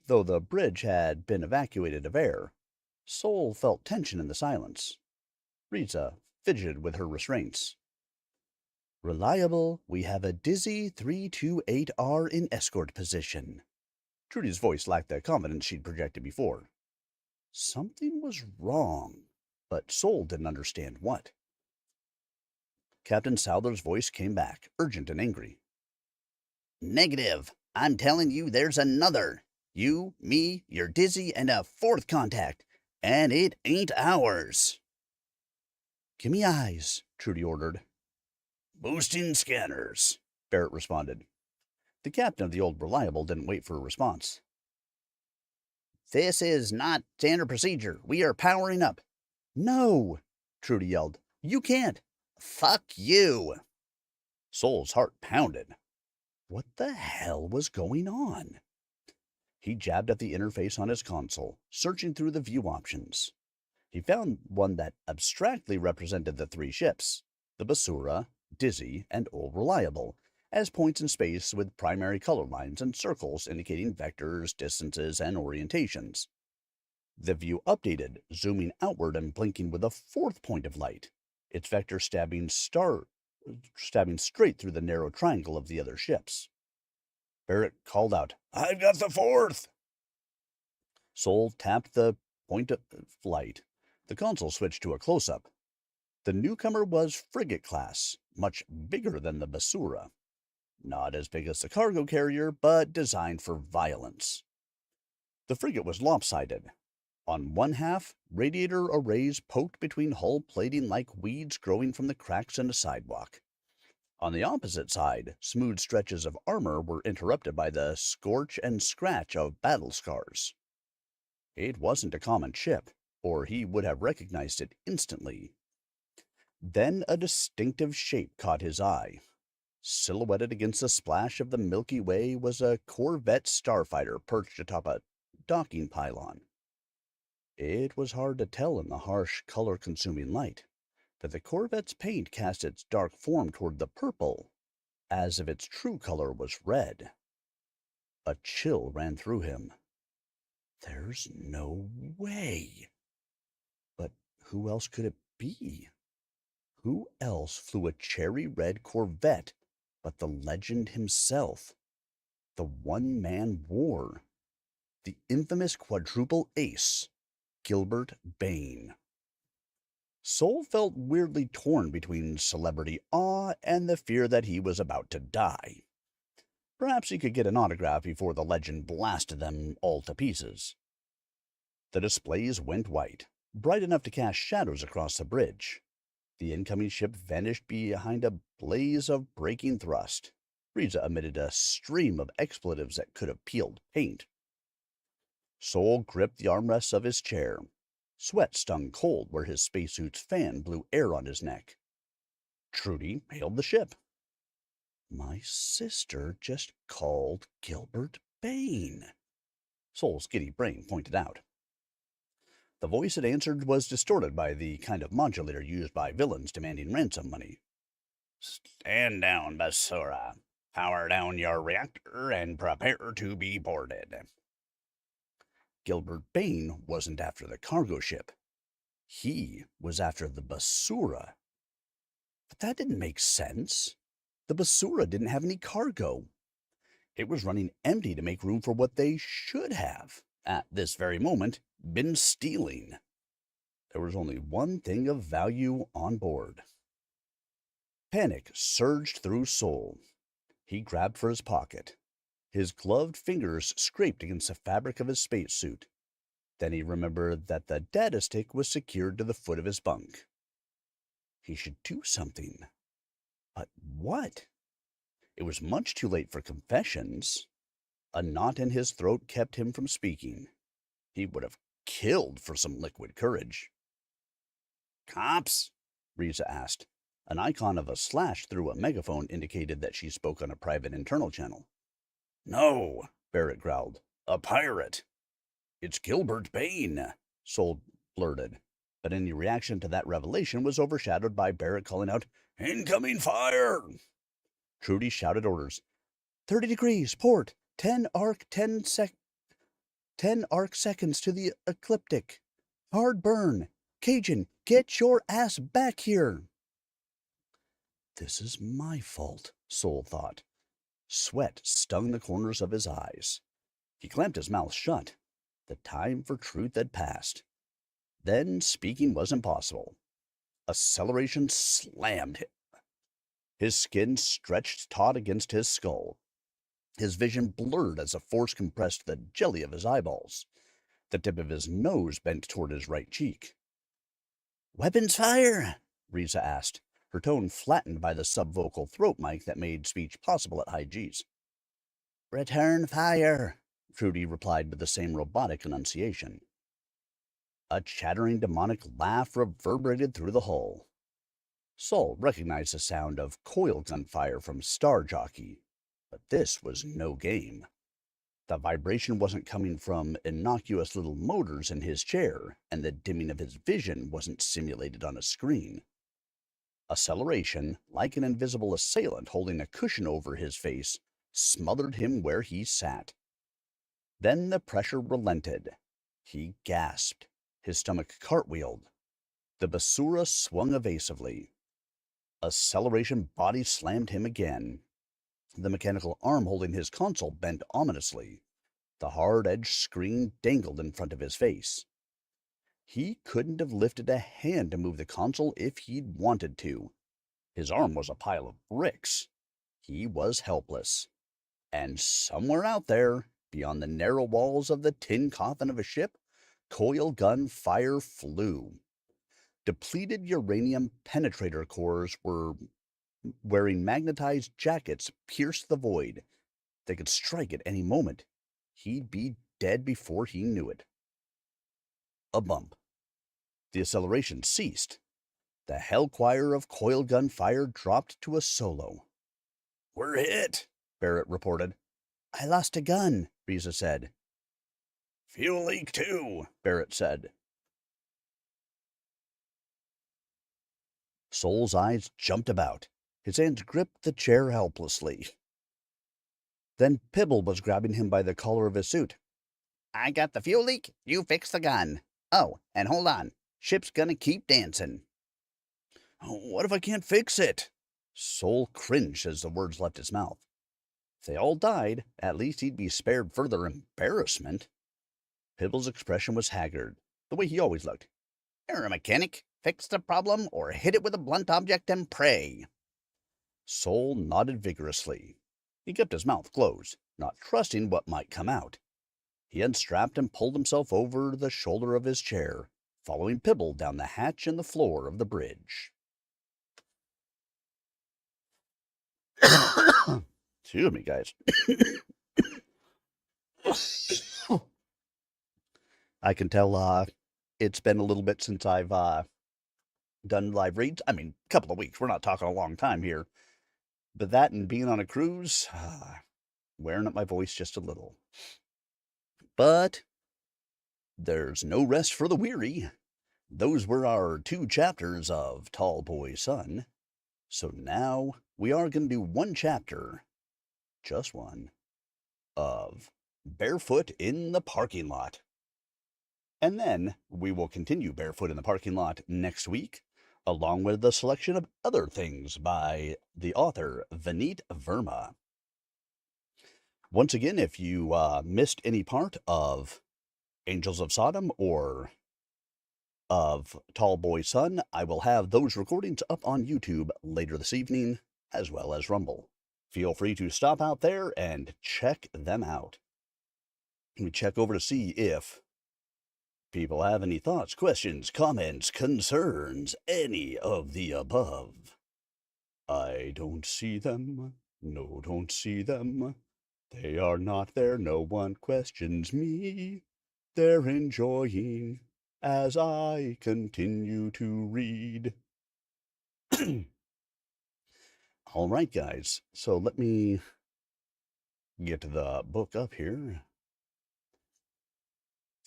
Though the bridge had been evacuated of air, Sol felt tension in the silence. Riza fidgeted with her restraints. Reliable, we have a Dizzy 328R in escort position. Trudy's voice lacked the confidence she'd projected before. Something was wrong, but Sol didn't understand what. Captain Souther's voice came back, urgent and angry. Negative. I'm telling you there's another. You, me, your Dizzy, and a 4th contact. And it ain't ours. Give me eyes, Trudy ordered. "Boosting scanners," Barrett responded. The captain of the Old Reliable didn't wait for a response. This is not standard procedure. We are powering up. No, Trudy yelled. You can't. Fuck you. Sol's heart pounded. What the hell was going on? He jabbed at the interface on his console, searching through the view options. He found one that abstractly represented the three ships, the Basura, Dizzy, and Old Reliable, as points in space with primary color lines and circles indicating vectors, distances, and orientations. The view updated, zooming outward and blinking with a fourth point of light, its vector stabbing straight through the narrow triangle of the other ships. Barrett called out, I've got the fourth. Sol tapped the point of light. The console switched to a close-up. The newcomer was frigate class, much bigger than the Basura. Not as big as the cargo carrier, but designed for violence. The frigate was lopsided. On one half, radiator arrays poked between hull plating like weeds growing from the cracks in a sidewalk. On the opposite side, smooth stretches of armor were interrupted by the scorch and scratch of battle scars. It wasn't a common ship, or he would have recognized it instantly. Then a distinctive shape caught his eye. Silhouetted against the splash of the Milky Way was a Corvette starfighter perched atop a docking pylon. It was hard to tell in the harsh, color-consuming light, but the Corvette's paint cast its dark form toward the purple, as if its true color was red. A chill ran through him. There's no way. But who else could it be? Who else flew a cherry-red Corvette but the legend himself? The one-man war. The infamous quadruple ace, Gilbert Bain. Sol felt weirdly torn between celebrity awe and the fear that he was about to die. Perhaps he could get an autograph before the legend blasted them all to pieces. The displays went white, bright enough to cast shadows across the bridge. The incoming ship vanished behind a blaze of braking thrust. Riza emitted a stream of expletives that could have peeled paint. Sol gripped the armrests of his chair. Sweat stung cold where his spacesuit's fan blew air on his neck. Trudy hailed the ship. My sister just called Gilbert Bain, Sol's giddy brain pointed out. The voice it answered was distorted by the kind of modulator used by villains demanding ransom money. Stand down, Basura. Power down your reactor and prepare to be boarded. Gilbert Bain wasn't after the cargo ship. He was after the Basura. But that didn't make sense. The Basura didn't have any cargo. It was running empty to make room for what they should have, at this very moment, been stealing. There was only one thing of value on board. Panic surged through Sol. He grabbed for his pocket. His gloved fingers scraped against the fabric of his spacesuit. Then he remembered that the data stick was secured to the foot of his bunk. He should do something. But what? It was much too late for confessions. A knot in his throat kept him from speaking. He would have killed for some liquid courage. Cops? Riza asked. An icon of a slash through a megaphone indicated that she spoke on a private internal channel. No, Barrett growled. a pirate. It's Gilbert Bain, Sol blurted, but any reaction to that revelation was overshadowed by Barrett calling out, Incoming fire! Trudy shouted orders. 30 degrees, port, 10 arc seconds to the ecliptic. Hard burn. Cajun, get your ass back here. This is my fault, Sol thought. Sweat stung the corners of his eyes. He clamped his mouth shut. The time for truth had passed. Then speaking was impossible. Acceleration slammed him. His skin stretched taut against his skull. His vision blurred as the force compressed the jelly of his eyeballs. The tip of his nose bent toward his right cheek. Weapons fire, Riza asked, her tone flattened by the subvocal throat mic that made speech possible at high Gs. Return fire, Trudy replied with the same robotic enunciation. A chattering demonic laugh reverberated through the hull. Sol recognized the sound of coil gunfire from Star Jockey, But this was no game. The vibration wasn't coming from innocuous little motors in his chair, and the dimming of his vision wasn't simulated on a screen. Acceleration, like an invisible assailant holding a cushion over his face, smothered him where he sat. Then the pressure relented. He gasped. His stomach cartwheeled. The basura swung evasively. Acceleration body slammed him again. The mechanical arm holding his console bent ominously. The hard-edged screen dangled in front of his face. He couldn't have lifted a hand to move the console if he'd wanted to. His arm was a pile of bricks. He was helpless. And somewhere out there, beyond the narrow walls of the tin coffin of a ship, coil gun fire flew. Depleted uranium penetrator cores were wearing magnetized jackets pierced the void. They could strike at any moment. He'd be dead before he knew it. A bump. The acceleration ceased. The hell choir of coil gun fire dropped to a solo. "We're hit," Barrett reported. "I lost a gun," Riza said. "Fuel leak too," Barrett said. Sol's eyes jumped about. His hands gripped the chair helplessly. Then Pibble was grabbing him by the collar of his suit. "I got the fuel leak. You fix the gun. Oh, and hold on. Ship's gonna keep dancing." "What if I can't fix it?" Sol cringed as the words left his mouth. If they all died, at least he'd be spared further embarrassment. Pibble's expression was haggard, the way he always looked. "You're a mechanic. Fix the problem or hit it with a blunt object and pray." Sol nodded vigorously. He kept his mouth closed, not trusting what might come out. He unstrapped and pulled himself over the shoulder of his chair, following Pibble down the hatch in the floor of the bridge. Excuse me, guys. I can tell it's been a little bit since I've done live reads. I mean, a couple of weeks. We're not talking a long time here. But that and being on a cruise, wearing up my voice just a little. But there's no rest for the weary. Those were our 2 chapters of Tall Boy Son. So now we are going to do 1 chapter, just 1, of Barefoot in the Parking Lot. And then we will continue Barefoot in the Parking Lot next week, along with a selection of other things by the author Vineet Verma. Once again, if you missed any part of Angels of Sodom or of Tall Boy Son, I will have those recordings up on YouTube later this evening, as well as Rumble. Feel free to stop out there and check them out. Let me check over to see if people have any thoughts, questions, comments, concerns, any of the above. I don't see them. No, don't see them. They are not there. No one questions me. They're enjoying as I continue to read. All right, guys. So let me get the book up here,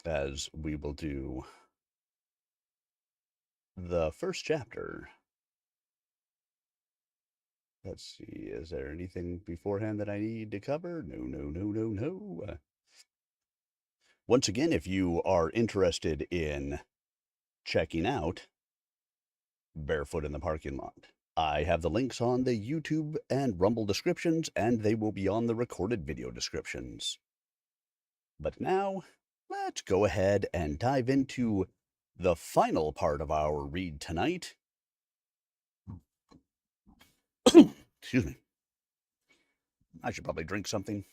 as we will do the first chapter. Let's see, is there anything beforehand that I need to cover? No. Once again, if you are interested in checking out Barefoot in the Parking Lot, I have the links on the YouTube and Rumble descriptions, and they will be on the recorded video descriptions. But now, let's go ahead and dive into the final part of our read tonight. Excuse me. I should probably drink something.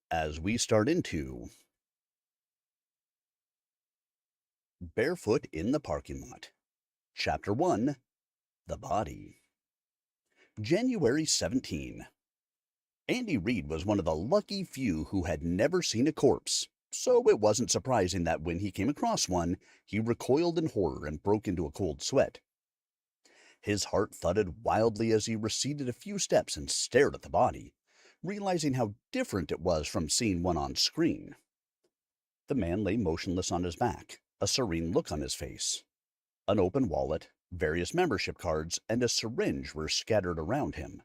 As we start into Barefoot in the Parking Lot, Chapter 1, The Body. January 17. Andy Reid was one of the lucky few who had never seen a corpse, so it wasn't surprising that when he came across one, he recoiled in horror and broke into a cold sweat. His heart thudded wildly as he receded a few steps and stared at the body, realizing how different it was from seeing one on screen. The man lay motionless on his back, a serene look on his face. An open wallet, various membership cards, and a syringe were scattered around him.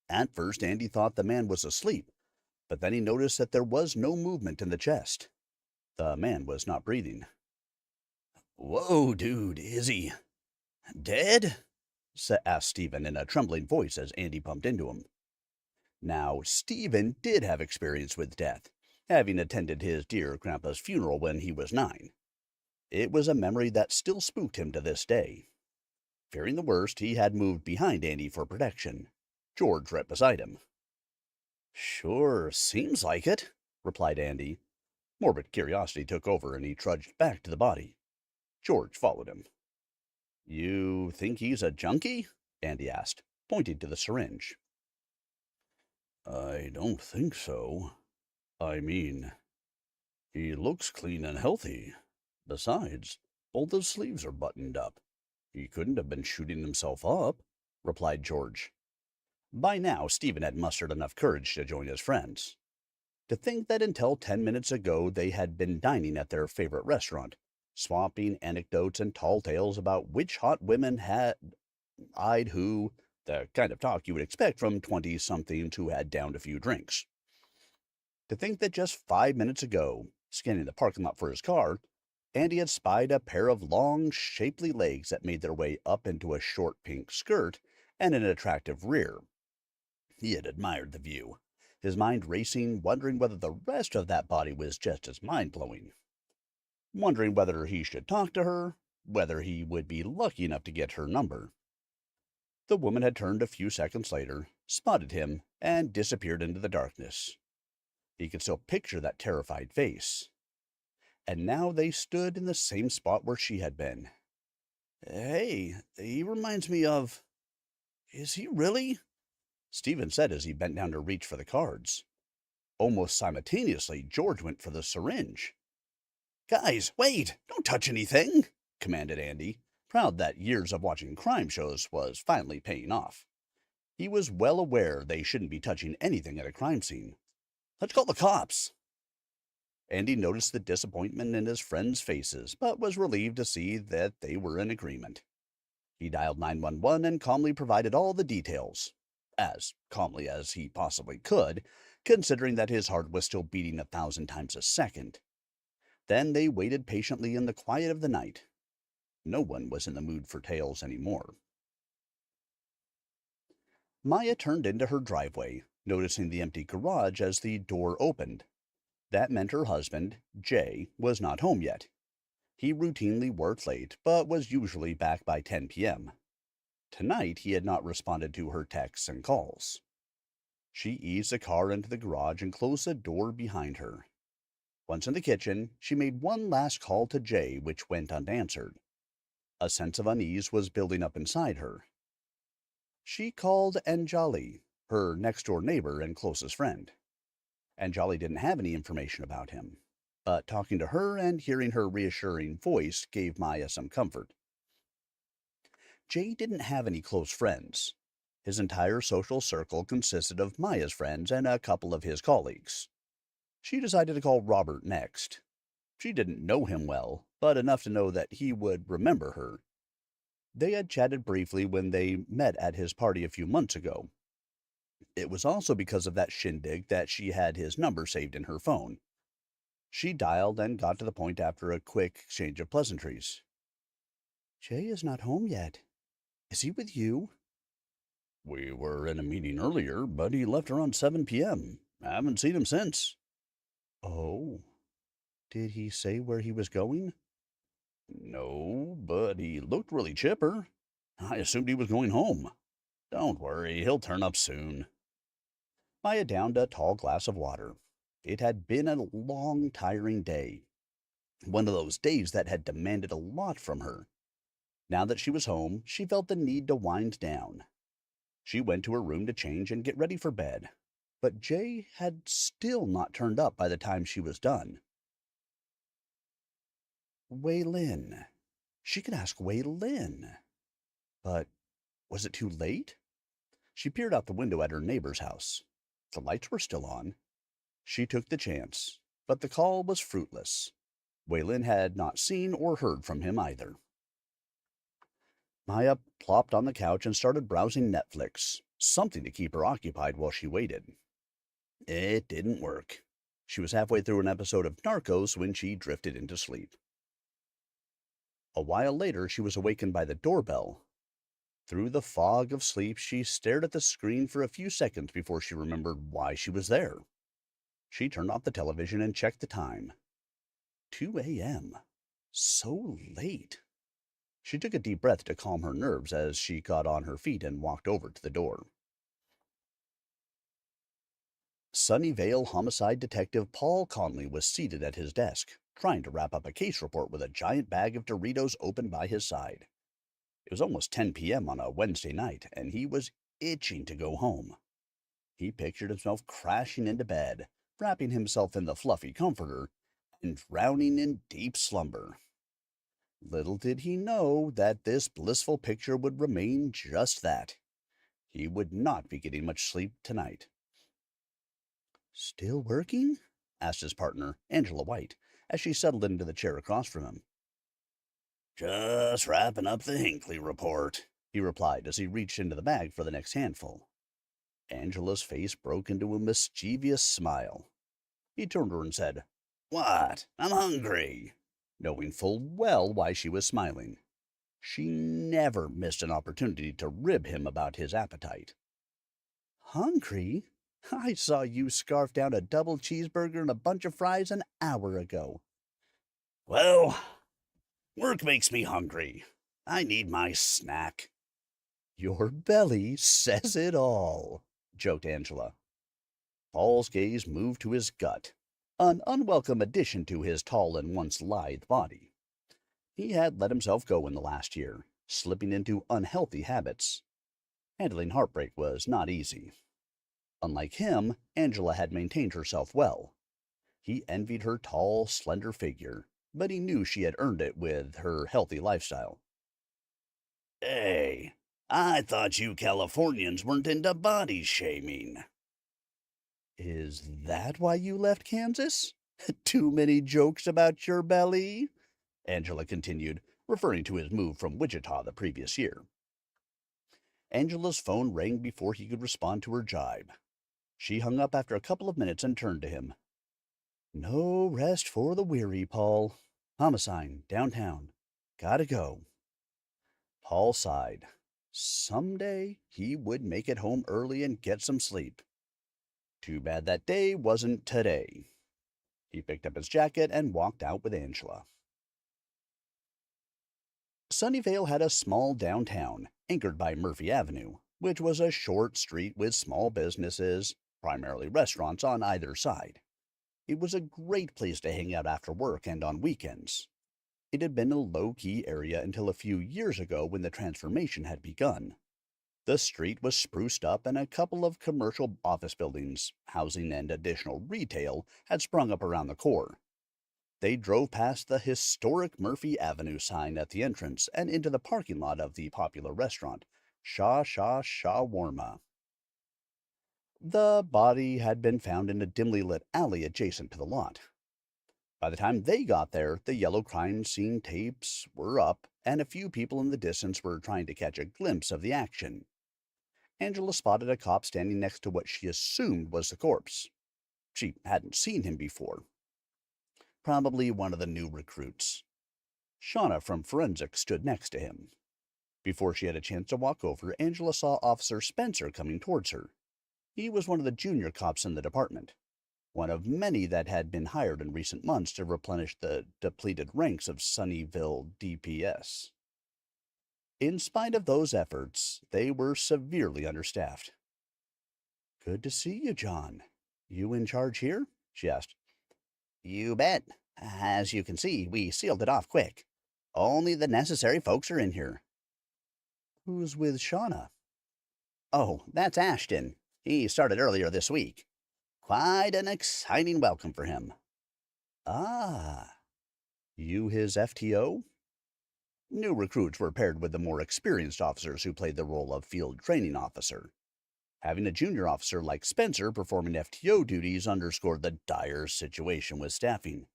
At first, Andy thought the man was asleep, but then he noticed that there was no movement in the chest. The man was not breathing. Whoa, dude, is he dead? Asked Stephen in a trembling voice as Andy bumped into him. Now, Stephen did have experience with death, having attended his dear grandpa's funeral when he was 9. It was a memory that still spooked him to this day. Fearing the worst, he had moved behind Andy for protection. George right beside him. Sure, seems like it, replied Andy. Morbid curiosity took over and he trudged back to the body. George followed him. You think he's a junkie? Andy asked, pointing to the syringe. I don't think so. I mean, he looks clean and healthy. Besides, both his sleeves are buttoned up. He couldn't have been shooting himself up, replied George. By now, Stephen had mustered enough courage to join his friends. To think that until 10 minutes ago they had been dining at their favorite restaurant, swapping anecdotes and tall tales about which hot women had eyed who, the kind of talk you would expect from 20-somethings who had downed a few drinks. To think that just 5 minutes ago, scanning the parking lot for his car, Andy had spied a pair of long, shapely legs that made their way up into a short pink skirt and an attractive rear. He had admired the view, his mind racing, wondering whether the rest of that body was just as mind-blowing. Wondering whether he should talk to her, whether he would be lucky enough to get her number. The woman had turned a few seconds later, spotted him, and disappeared into the darkness. He could still picture that terrified face. And now they stood in the same spot where she had been. Hey, he reminds me of... Is he really? Stephen said as he bent down to reach for the cards. Almost simultaneously, George went for the syringe. Guys, wait! Don't touch anything! Commanded Andy, proud that years of watching crime shows was finally paying off. He was well aware they shouldn't be touching anything at a crime scene. Let's call the cops. Andy noticed the disappointment in his friends' faces, but was relieved to see that they were in agreement. He dialed 911 and calmly provided all the details. As calmly as he possibly could, considering that his heart was still beating 1,000 times a second. Then they waited patiently in the quiet of the night. No one was in the mood for tales anymore. Maye turned into her driveway, noticing the empty garage as the door opened. That meant her husband, Jay, was not home yet. He routinely worked late, but was usually back by 10 p.m. Tonight, he had not responded to her texts and calls. She eased the car into the garage and closed the door behind her. Once in the kitchen, she made one last call to Jay, which went unanswered. A sense of unease was building up inside her. She called Anjali, her next-door neighbor and closest friend. Anjali didn't have any information about him, but talking to her and hearing her reassuring voice gave Maye some comfort. Jay didn't have any close friends. His entire social circle consisted of Maya's friends and a couple of his colleagues. She decided to call Robert next. She didn't know him well, but enough to know that he would remember her. They had chatted briefly when they met at his party a few months ago. It was also because of that shindig that she had his number saved in her phone. She dialed and got to the point after a quick exchange of pleasantries. "Jay is not home yet. Is he with you?" We were in a meeting earlier, but he left around 7 p.m. I haven't seen him since. Oh. Did he say where he was going? No, but he looked really chipper. I assumed he was going home. Don't worry, he'll turn up soon. Maye downed a tall glass of water. It had been a long, tiring day. One of those days that had demanded a lot from her. Now that she was home, she felt the need to wind down. She went to her room to change and get ready for bed. but Jay had still not turned up by the time she was done. Wei Lin. She could ask Wei Lin. But was it too late? She peered out the window at her neighbor's house. The lights were still on. She took the chance, but the call was fruitless. Wei Lin had not seen or heard from him either. Maya plopped on the couch and started browsing Netflix, something to keep her occupied while she waited. It didn't work. She was halfway through an episode of Narcos when she drifted into sleep. A while later, she was awakened by the doorbell. Through the fog of sleep, she stared at the screen for a few seconds before she remembered why she was there. She turned off the television and checked the time. 2 a.m. So late. She took a deep breath to calm her nerves as she got on her feet and walked over to the door. Sunnyvale homicide detective Paul Conley was seated at his desk, trying to wrap up a case report with a giant bag of Doritos open by his side. It was almost 10 p.m. on a Wednesday night, and he was itching to go home. He pictured himself crashing into bed, wrapping himself in the fluffy comforter, and drowning in deep slumber. Little did he know that this blissful picture would remain just that. He would not be getting much sleep tonight. "Still working?" asked his partner, Angela White, as she settled into the chair across from him. Just wrapping up the Hinckley report, he replied as he reached into the bag for the next handful. Angela's face broke into a mischievous smile. He turned to her and said, "What? I'm hungry," knowing full well why she was smiling. She never missed an opportunity to rib him about his appetite. "Hungry? I saw you scarf down a double cheeseburger and a bunch of fries an hour ago." "Well, work makes me hungry. I need my snack." "Your belly says it all," joked Angela. Paul's gaze moved to his gut, an unwelcome addition to his tall and once lithe body. He had let himself go in the last year, slipping into unhealthy habits. Handling heartbreak was not easy. Unlike him, Angela had maintained herself well. He envied her tall, slender figure, but he knew she had earned it with her healthy lifestyle. "Hey, I thought you Californians weren't into body shaming." "Is that why you left Kansas? Too many jokes about your belly?" Angela continued, referring to his move from Wichita the previous year. Angela's phone rang before he could respond to her jibe. She hung up after a couple of minutes and turned to him. "No rest for the weary, Paul. Homicide, downtown. Gotta go." Paul sighed. Someday he would make it home early and get some sleep. Too bad that day wasn't today. He picked up his jacket and walked out with Angela. Sunnyvale had a small downtown, anchored by Murphy Avenue, which was a short street with small businesses, primarily restaurants, on either side. It was a great place to hang out after work and on weekends. It had been a low-key area until a few years ago when the transformation had begun. The street was spruced up and a couple of commercial office buildings, housing and additional retail, had sprung up around the core. They drove past the historic Murphy Avenue sign at the entrance and into the parking lot of the popular restaurant, Shawarma. The body had been found in a dimly lit alley adjacent to the lot. By the time they got there, the yellow crime scene tapes were up, and a few people in the distance were trying to catch a glimpse of the action. Angela spotted a cop standing next to what she assumed was the corpse. She hadn't seen him before. Probably one of the new recruits. Shauna from Forensics stood next to him. Before she had a chance to walk over, Angela saw Officer Spencer coming towards her. He was one of the junior cops in the department, one of many that had been hired in recent months to replenish the depleted ranks of Sunnyvale DPS. In spite of those efforts, they were severely understaffed. "Good to see you, John. You in charge here?" she asked. "You bet. As you can see, we sealed it off quick. Only the necessary folks are in here." "Who's with Shauna?" "Oh, that's Ashton. He started earlier this week. Quite an exciting welcome for him. Ah, you his FTO? New recruits were paired with the more experienced officers who played the role of field training officer. Having a junior officer like Spencer performing FTO duties underscored the dire situation with staffing.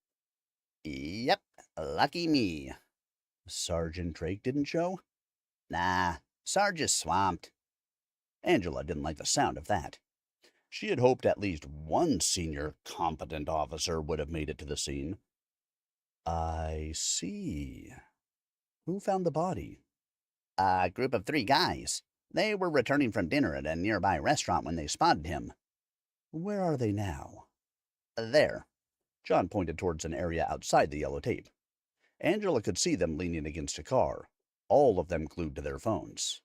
Yep, lucky me. Sergeant Drake didn't show? Nah, Sarge is swamped. Angela didn't like the sound of that. She had hoped at least one senior, competent officer would have made it to the scene. I see. Who found the body? A group of 3 guys. They were returning from dinner at a nearby restaurant when they spotted him. Where are they now? There. John pointed towards an area outside the yellow tape. Angela could see them leaning against a car, all of them glued to their phones.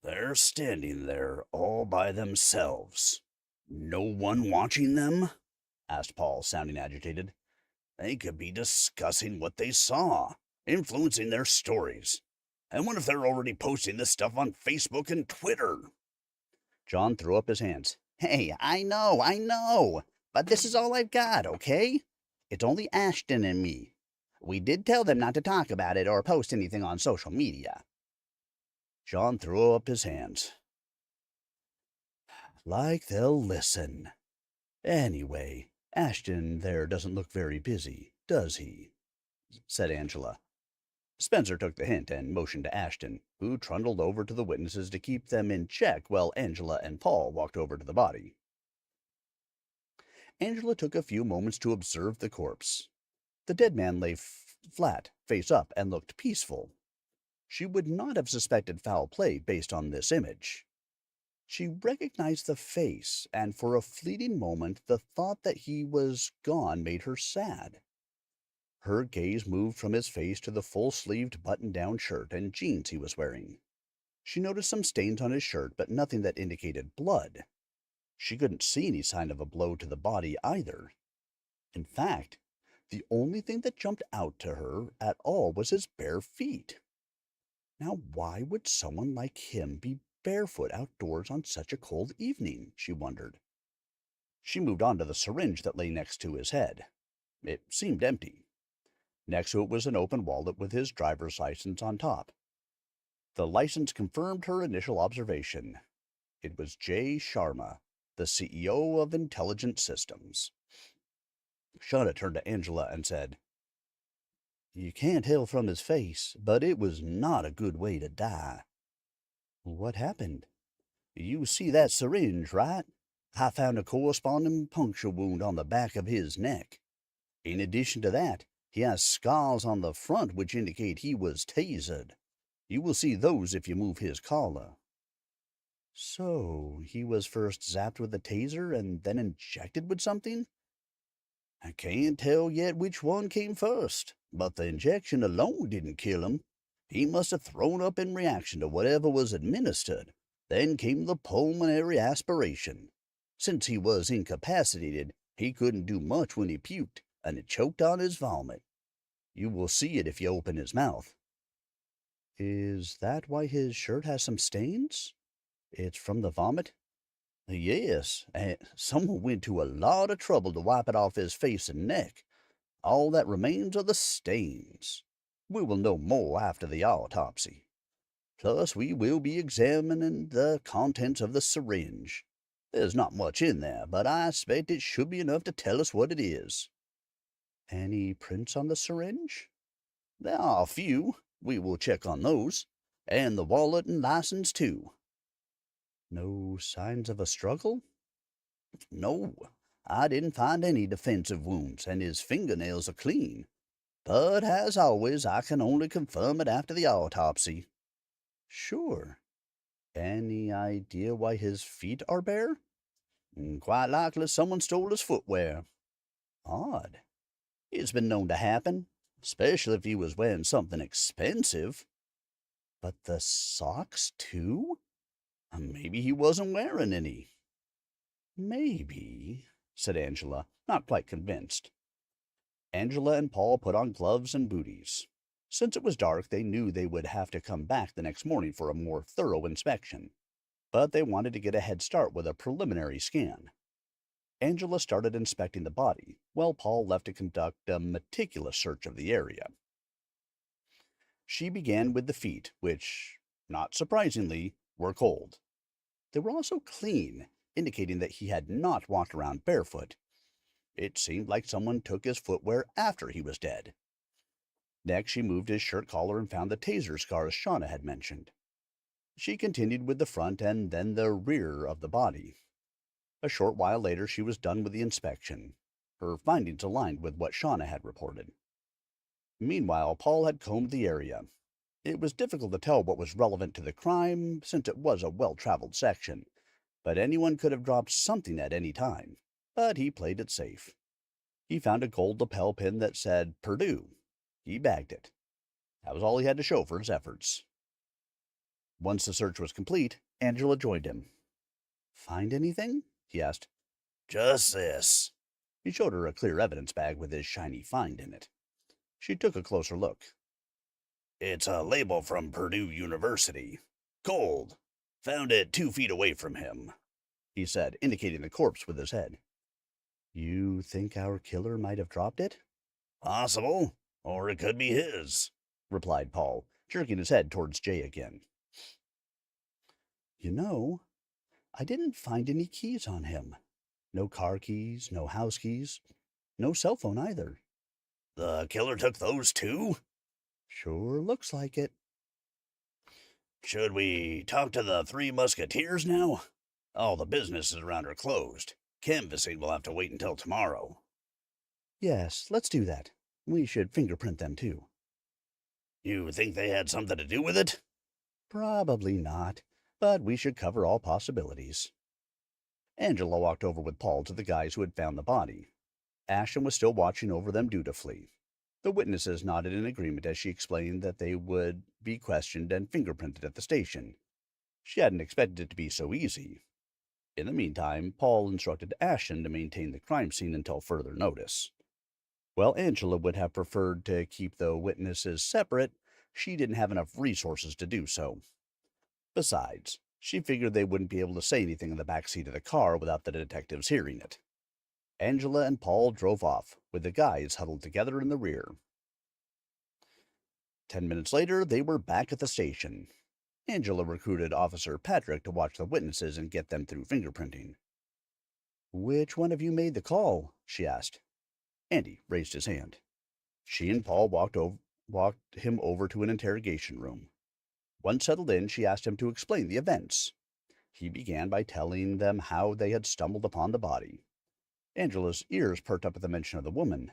They're standing there all by themselves. No one watching them? Asked Paul, sounding agitated. They could be discussing what they saw, influencing their stories. And what if they're already posting this stuff on Facebook and Twitter? John threw up his hands. Hey, I know. But this is all I've got, okay? It's only Ashton and me. We did tell them not to talk about it or post anything on social media. John threw up his hands. Like they'll listen. Anyway, Ashton there doesn't look very busy, does he? Said Angela. Spencer took the hint and motioned to Ashton, who trundled over to the witnesses to keep them in check while Angela and Paul walked over to the body. Angela took a few moments to observe the corpse. The dead man lay flat, face up, and looked peaceful. She would not have suspected foul play based on this image. She recognized the face, and for a fleeting moment the thought that he was gone made her sad. Her gaze moved from his face to the full-sleeved button-down shirt and jeans he was wearing. She noticed some stains on his shirt, but nothing that indicated blood. She couldn't see any sign of a blow to the body either. In fact, the only thing that jumped out to her at all was his bare feet. Now, why would someone like him be barefoot outdoors on such a cold evening? She wondered. She moved on to the syringe that lay next to his head. It seemed empty. Next to it was an open wallet with his driver's license on top. The license confirmed her initial observation. It was J. Sharma, the CEO of Intelligent Systems. Shauna turned to Angela and said, You can't tell from his face, but it was not a good way to die. What happened? You see that syringe, right? I found a corresponding puncture wound on the back of his neck. In addition to that, he has scars on the front which indicate he was tasered. You will see those if you move his collar. So, he was first zapped with a taser and then injected with something? I can't tell yet which one came first, but the injection alone didn't kill him. He must have thrown up in reaction to whatever was administered. Then came the pulmonary aspiration. Since he was incapacitated, he couldn't do much when he puked, and it choked on his vomit. You will see it if you open his mouth. Is that why his shirt has some stains? It's from the vomit? Yes, and someone went to a lot of trouble to wipe it off his face and neck. All that remains are the stains. We will know more after the autopsy. Plus, we will be examining the contents of the syringe. There's not much in there, but I expect it should be enough to tell us what it is. Any prints on the syringe? There are a few. We will check on those. And the wallet and license, too. No signs of a struggle? No, I didn't find any defensive wounds, and his fingernails are clean. But, as always, I can only confirm it after the autopsy. Sure. Any idea why his feet are bare? Quite likely someone stole his footwear. Odd. It's been known to happen, especially if he was wearing something expensive. But the socks, too? Maybe he wasn't wearing any. Maybe, said Angela, not quite convinced. Angela and Paul put on gloves and booties. Since it was dark, they knew they would have to come back the next morning for a more thorough inspection. But they wanted to get a head start with a preliminary scan. Angela started inspecting the body, while Paul left to conduct a meticulous search of the area. She began with the feet, which, not surprisingly, were cold. They were also clean, indicating that he had not walked around barefoot. It seemed like someone took his footwear after he was dead. Next, she moved his shirt collar and found the taser scars Shauna had mentioned. She continued with the front and then the rear of the body. A short while later, she was done with the inspection. Her findings aligned with what Shauna had reported. Meanwhile, Paul had combed the area. It was difficult to tell what was relevant to the crime, since it was a well-traveled section, but anyone could have dropped something at any time. But he played it safe. He found a gold lapel pin that said Purdue. He bagged it. That was all he had to show for his efforts. Once the search was complete, Angela joined him. "Find anything?" he asked. Just this. He showed her a clear evidence bag with his shiny find in it. She took a closer look. It's a label from Purdue University. Gold. Found it 2 feet away from him, He said, indicating the corpse with his head. "You think our killer might have dropped it?" Possible, or it could be his, replied Paul, jerking his head towards Jay again. "You know, I didn't find any keys on him. No car keys, no house keys, no cell phone either." The killer took those too? "Sure looks like it." Should we talk to the 3 Musketeers now? All the businesses around are closed. Canvassing will have to wait until tomorrow. "Yes, let's do that. We should fingerprint them too." You think they had something to do with it? "Probably not, but we should cover all possibilities." Angela walked over with Paul to the guys who had found the body. Ashton was still watching over them dutifully. The witnesses nodded in agreement as she explained that they would be questioned and fingerprinted at the station. She hadn't expected it to be so easy. In the meantime, Paul instructed Ashton to maintain the crime scene until further notice. While Angela would have preferred to keep the witnesses separate, she didn't have enough resources to do so. Besides, she figured they wouldn't be able to say anything in the back seat of the car without the detectives hearing it. Angela and Paul drove off, with the guys huddled together in the rear. 10 minutes later, they were back at the station. Angela recruited Officer Patrick to watch the witnesses and get them through fingerprinting. "Which one of you made the call?" she asked. Andy raised his hand. She and Paul walked him over to an interrogation room. Once settled in, she asked him to explain the events. He began by telling them how they had stumbled upon the body. Angela's ears perked up at the mention of the woman.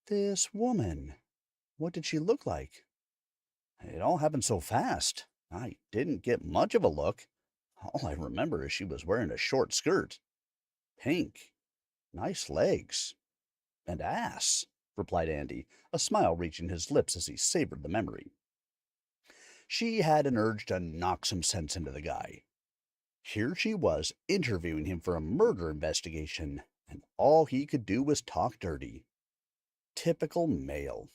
"This woman. What did she look like?" "It all happened so fast. I didn't get much of a look. All I remember is she was wearing a short skirt. Pink. Nice legs. And ass," replied Andy, a smile reaching his lips as he savored the memory. She had an urge to knock some sense into the guy. Here she was interviewing him for a murder investigation, and all he could do was talk dirty. Typical male.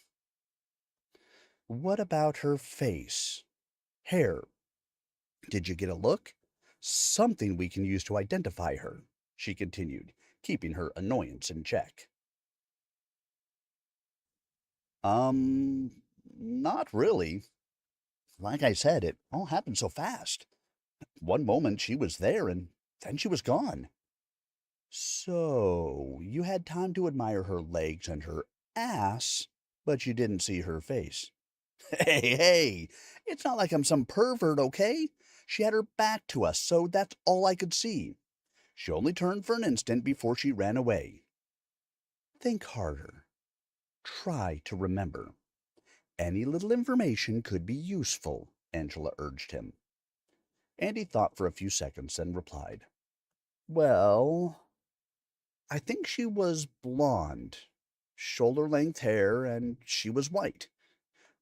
"What about her face? Hair? Did you get a look? Something we can use to identify her," she continued, keeping her annoyance in check. Not really. Like I said, it all happened so fast. One moment she was there, and then she was gone." "So, you had time to admire her legs and her ass, but you didn't see her face." Hey, it's not like I'm some pervert, okay? She had her back to us, so that's all I could see. She only turned for an instant before she ran away." "Think harder. Try to remember. Any little information could be useful," Angela urged him. Andy thought for a few seconds, then replied, "Well, I think she was blonde, shoulder-length hair, and she was white.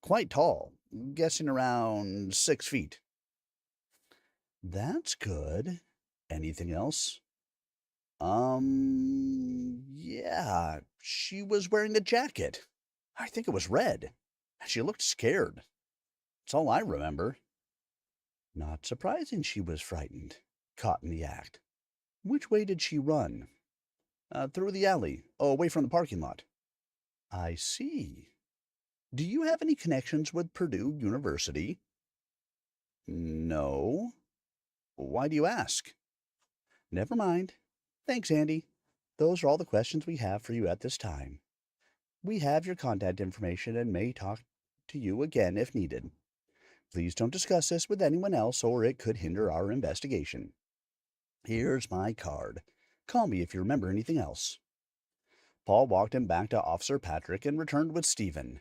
Quite tall, guessing around 6 feet." "That's good. Anything else?" Yeah, she was wearing a jacket. I think it was red. She looked scared. That's all I remember." "Not surprising she was frightened. Caught in the act. Which way did she run?" Through the alley, away from the parking lot. I see. Do you have any connections with Purdue University? No. Why do you ask? Never mind. Thanks, Andy. Those are all the questions we have for you at this time. We have your contact information and may talk to you again if needed. Please don't discuss this with anyone else or it could hinder our investigation. Here's my card. Call me if you remember anything else. Paul walked him back to Officer Patrick and returned with Stephen.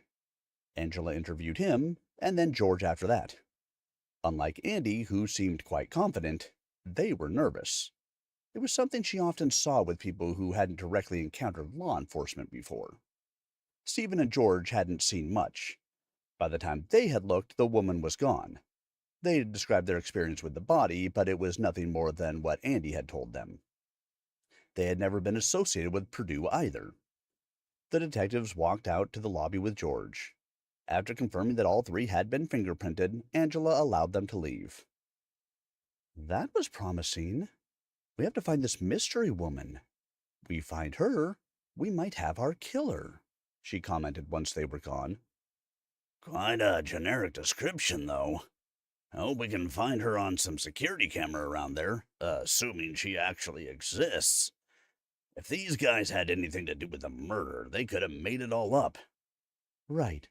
Angela interviewed him, and then George after that. Unlike Andy, who seemed quite confident, they were nervous. It was something she often saw with people who hadn't directly encountered law enforcement before. Stephen and George hadn't seen much. By the time they had looked, the woman was gone. They had described their experience with the body, but it was nothing more than what Andy had told them. They had never been associated with Purdue either. The detectives walked out to the lobby with George. After confirming that all three had been fingerprinted, Angela allowed them to leave. That was promising. We have to find this mystery woman. We find her, we might have our killer, she commented once they were gone. Quite a generic description, though. I hope we can find her on some security camera around there, assuming she actually exists. If these guys had anything to do with the murder, they could have made it all up. Right.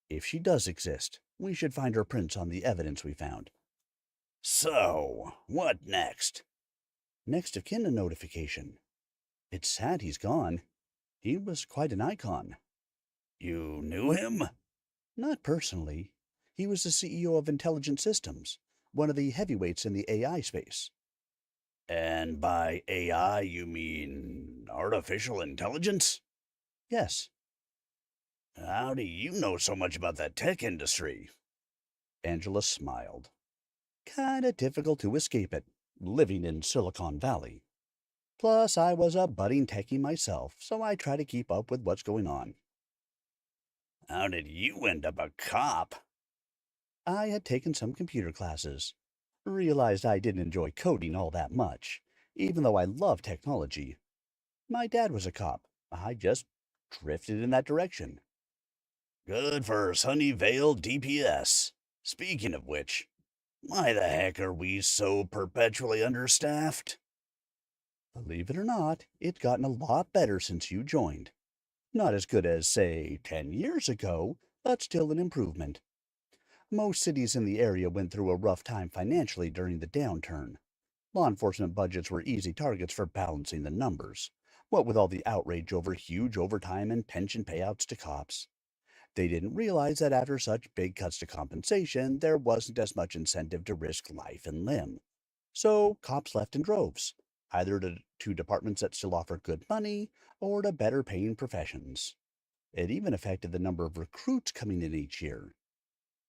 If she does exist, we should find her prints on the evidence we found. So, what next? Next of kin notification. It's sad he's gone. He was quite an icon. You knew him? Not personally. He was the CEO of Intelligent Systems, one of the heavyweights in the AI space. And by AI, you mean artificial intelligence? Yes. How do you know so much about that tech industry? Angela smiled. Kinda difficult to escape it, living in Silicon Valley. Plus, I was a budding techie myself, so I try to keep up with what's going on. How did you end up a cop? I had taken some computer classes. Realized I didn't enjoy coding all that much, even though I love technology. My dad was a cop. I just drifted in that direction. Good for Sunnyvale DPS. Speaking of which, why the heck are we so perpetually understaffed? Believe it or not, it's gotten a lot better since you joined. Not as good as, say, 10 years ago, but still an improvement. Most cities in the area went through a rough time financially during the downturn. Law enforcement budgets were easy targets for balancing the numbers, what with all the outrage over huge overtime and pension payouts to cops. They didn't realize that after such big cuts to compensation, there wasn't as much incentive to risk life and limb. So cops left in droves, either to departments that still offer good money or to better paying professions. It even affected the number of recruits coming in each year.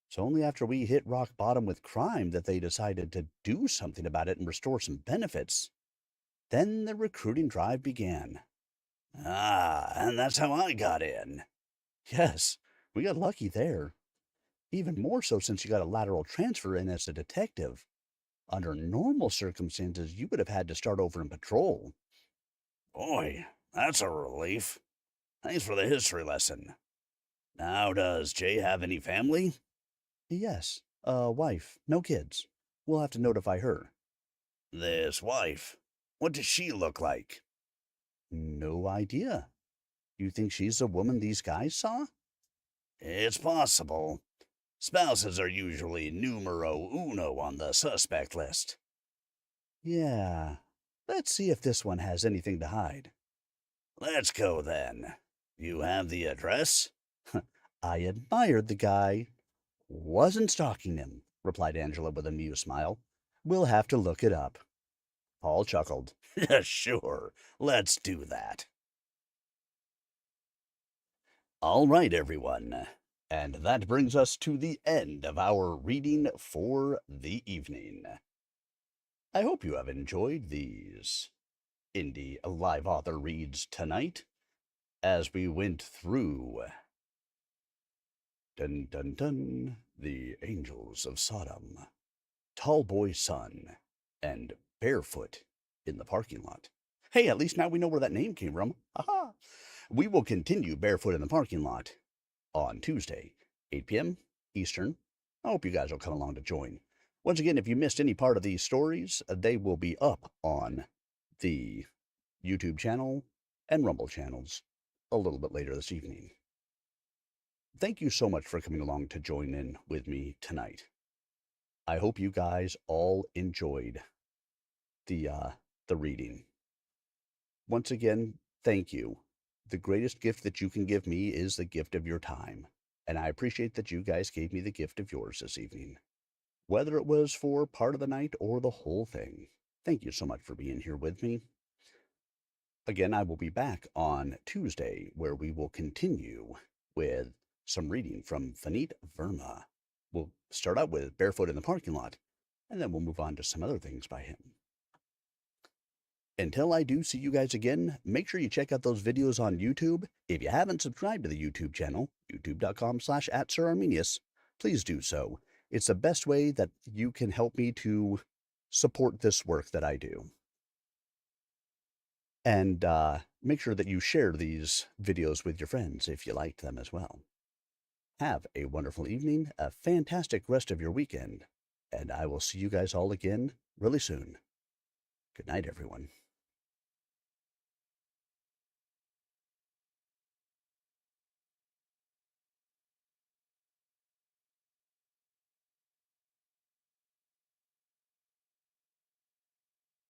It's only after we hit rock bottom with crime that they decided to do something about it and restore some benefits. Then the recruiting drive began. Ah, and that's how I got in. Yes, we got lucky there. Even more so since you got a lateral transfer in as a detective. Under normal circumstances, you would have had to start over in patrol. Boy, that's a relief. Thanks for the history lesson. Now, does Jay have any family? Yes, a wife, no kids. We'll have to notify her. This wife, what does she look like? No idea. You think she's the woman these guys saw? It's possible. Spouses are usually numero uno on the suspect list. Yeah. Let's see if this one has anything to hide. Let's go then. You have the address? I admired the guy. Wasn't stalking him, replied Angela with a amused smile. We'll have to look it up. Paul chuckled. Sure, let's do that. All right, everyone. And that brings us to the end of our reading for the evening. I hope you have enjoyed these indie live author reads tonight as we went through Dun Dun Dun, The Angels of Sodom, Tall Boy Son, and Barefoot in the Parking Lot. Hey, at least now we know where that name came from. Aha! We will continue Barefoot in the Parking Lot on Tuesday, 8 p.m. Eastern. I hope you guys will come along to join. Once again, if you missed any part of these stories, they will be up on the YouTube channel and Rumble channels a little bit later this evening. Thank you so much for coming along to join in with me tonight. I hope you guys all enjoyed the reading. Once again, thank you. The greatest gift that you can give me is the gift of your time, and I appreciate that you guys gave me the gift of yours this evening. Whether it was for part of the night or the whole thing, thank you so much for being here with me. Again, I will be back on Tuesday, where we will continue with some reading from Vineet Verma. We'll start out with Barefoot in the Parking Lot, and then we'll move on to some other things by him. Until I do see you guys again, make sure you check out those videos on YouTube. If you haven't subscribed to the YouTube channel, youtube.com/@SirArminius, please do so. It's the best way that you can help me to support this work that I do. And make sure that you share these videos with your friends if you liked them as well. Have a wonderful evening, a fantastic rest of your weekend, and I will see you guys all again really soon. Good night, everyone.